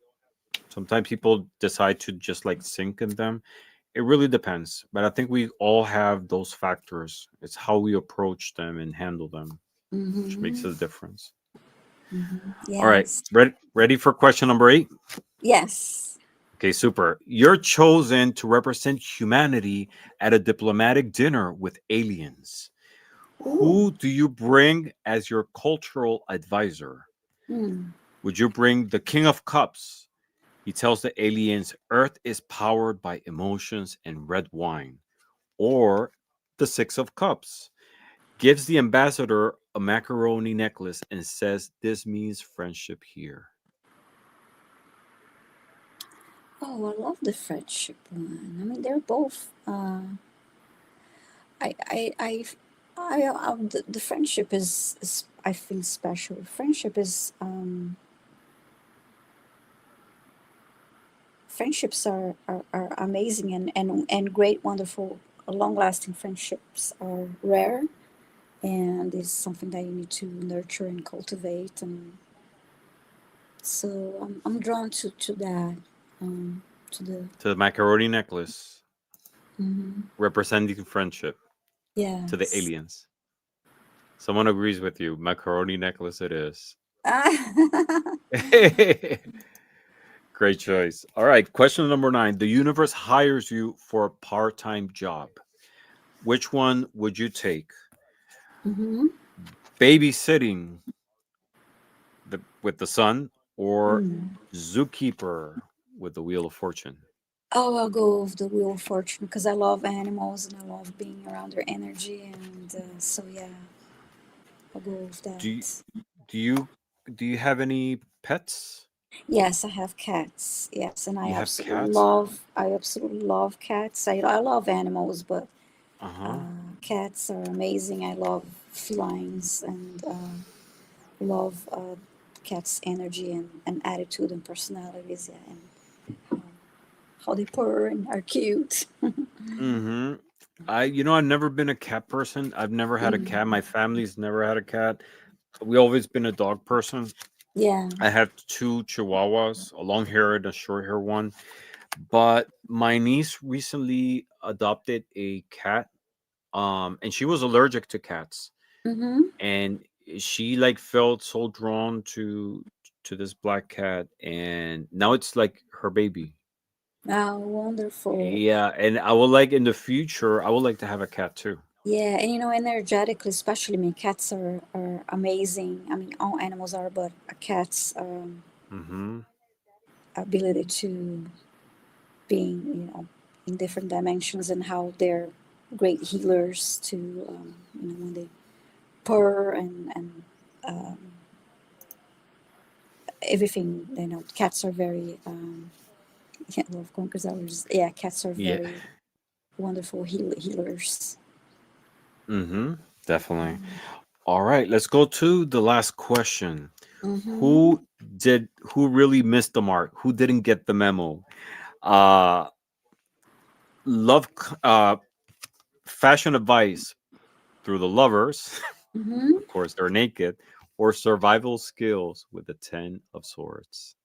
A: Sometimes people decide to just like sink in them. It really depends. But I think we all have those factors. It's how we approach them and handle them, which makes
B: mhm,
A: a difference. All right.
B: yes,
A: Ready for question number 8?
B: yes.
A: Okay, super. You're chosen to represent humanity at a diplomatic dinner with aliens.
B: Ooh.
A: Who do you bring as your cultural advisor?
B: Mm.
A: Would you bring the King of Cups? He tells the aliens Earth is powered by emotions and red wine. Or the Six of Cups gives the ambassador a macaroni necklace and says this means friendship here.
B: Oh, I love the friendship one. I mean, they're both. I, I, I, the friendship is, I feel special. Friendship is, friendships are amazing and great, wonderful, long lasting friendships are rare and it's something that you need to nurture and cultivate. And so I'm drawn to that, to the,
A: To the macaroni necklace
B: mhm,
A: representing friendship to the
B: yes.
A: aliens. Someone agrees with you. Macaroni necklace it is. Great choice. All right. Question number 9. The universe hires you for a part time job. Which one would you take?
B: Mm-hmm.
A: Babysitting with the sun or
B: Mm.
A: zookeeper with the Wheel of Fortune?
B: Oh, I'll go with the Wheel of Fortune because I love animals and I love being around their energy, and so yeah, I'll go with
A: Do you,
B: that.
A: do you do you have any pets?
B: Yes, I have cats. Yes, and
A: You have cats?
B: I absolutely love cats. I love animals, but
A: Uh-huh.
B: cats are amazing. I love felines and love cats' energy and attitude and personalities. Yeah, and how they purr and are cute.
A: Mm-hmm. I've never been a cat person. I've never had a cat.
B: Mm,
A: My family's never had a cat. We always been a dog person.
B: yeah.
A: I have two chihuahuas, a long hair and a short hair one. But my niece recently adopted a cat. And she was allergic to cats.
B: Mm-hmm.
A: And she like felt so drawn to this black cat, and now it's like her baby.
B: Oh, wonderful.
A: Yeah, and I would like in the future, I would like to have a cat too.
B: Yeah, and energetically, especially, I mean, cats are amazing. I mean, all animals are, but a cat's
A: Mm-hmm.
B: ability to being, in different dimensions and how they're great healers to, when they purr and um, everything. Cats are very, yeah, love conquers ours. Yeah, cats are
A: Yeah.
B: very wonderful healers.
A: Mm-hmm. Definitely. All right, let's go to the last question.
B: Mm-hmm.
A: Who really missed the mark? Who didn't get the memo? Uh love fashion advice through the lovers,
B: Mm-hmm.
A: of course, they're naked, or survival skills with the 10 of swords.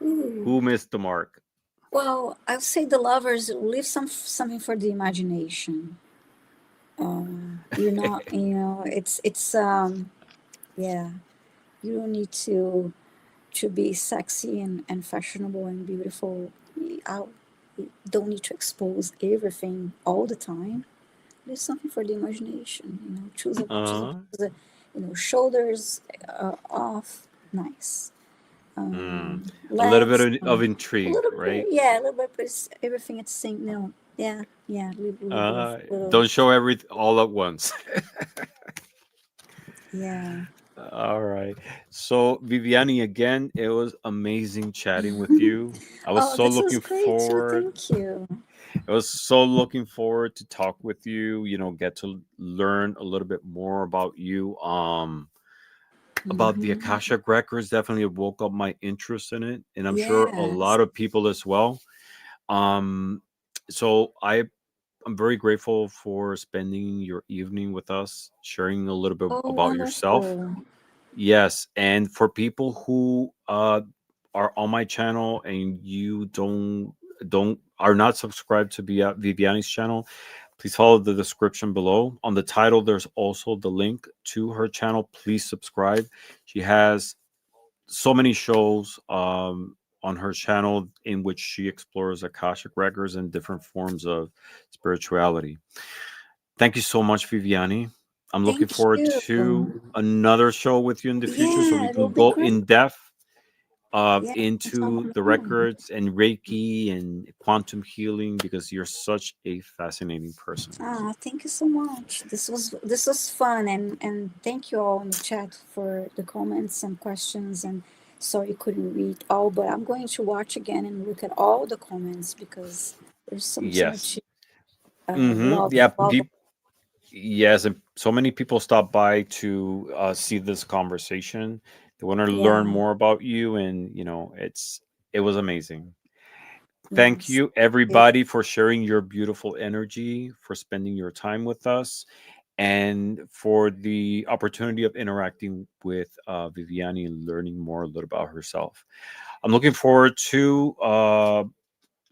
B: Ooh.
A: Who missed the mark?
B: Well, I'll say the lovers leave something for the imagination. You're not, it's yeah. You don't need to be sexy and fashionable and beautiful. You don't need to expose everything all the time. There's something for the imagination.
A: Uh,
B: Choose a shoulders off, nice.
A: mm, a little bit
B: Legs,
A: of
B: a
A: intrigue,
B: little bit,
A: right?
B: yeah, a little bit, but it's everything at the same. No, yeah, yeah, a little bit of little,
A: Don't show everything all at once.
B: yeah.
A: All right. So, Viviani, again, it was amazing chatting with you. I was
B: Oh,
A: so
B: this was
A: looking
B: great too.
A: forward.
B: Thank you.
A: I was so looking forward to talk with you, get to learn a little bit more about you. About the
B: Hmm.
A: Akashic Records definitely woke up my interest in it, and I'm sure a
B: Yes.
A: lot of people as well. Um, so I'm very grateful for spending your evening with us, sharing a little bit
B: Oh,
A: about yourself.
B: wonderful.
A: Yes, and for people who are on my channel and you don't are not subscribed to Viviani's channel, please follow the description below. On the title, there's also the link to her channel. Please subscribe. She has so many shows on her channel in which she explores Akashic records and different forms of spirituality. Thank you so much, Viviani. I'm looking
B: Thank
A: forward
B: you.
A: to another show with you in the future so
B: Yeah,
A: we
B: it will
A: can
B: be
A: go
B: great.
A: in depth
B: Yeah, it's all
A: into the
B: more.
A: records and Reiki and quantum healing because you're such a fascinating person.
B: Ah, thank you so much. This was fun, and thank you all in the chat for the comments and questions. And sorry you couldn't read all, but I'm going to watch again and look at all the comments because there's so
A: Yes.
B: much
A: Mm-hmm.
B: love,
A: Yeah.
B: love.
A: Yes, and so many people stop by to see this conversation. They want to learn
B: Yeah,
A: more about you, and it was amazing. Thank
B: yes.
A: you, everybody, for sharing your beautiful energy, for spending your time with us, and for the opportunity of interacting with Viviani and learning more a little about herself. I'm looking forward to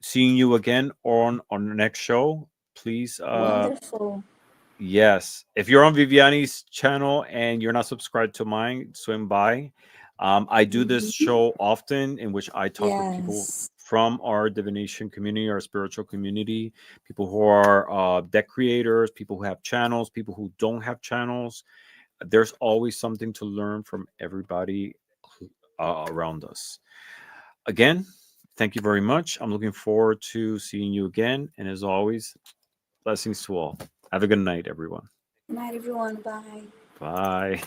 A: seeing you again on the next show. Please
B: Wonderful.
A: yes. If you're on Viviani's channel and you're not subscribed to mine, swim by. I do this
B: Mhm.
A: show often in which I talk with people
B: Yes.
A: from our divination community, our spiritual community, people who are deck creators, people who have channels, people who don't have channels. There's always something to learn from everybody around us. Again, thank you very much. I'm looking forward to seeing you again. And as always, blessings to all. Have a good night, everyone.
B: Good night, everyone. Bye.
A: Bye.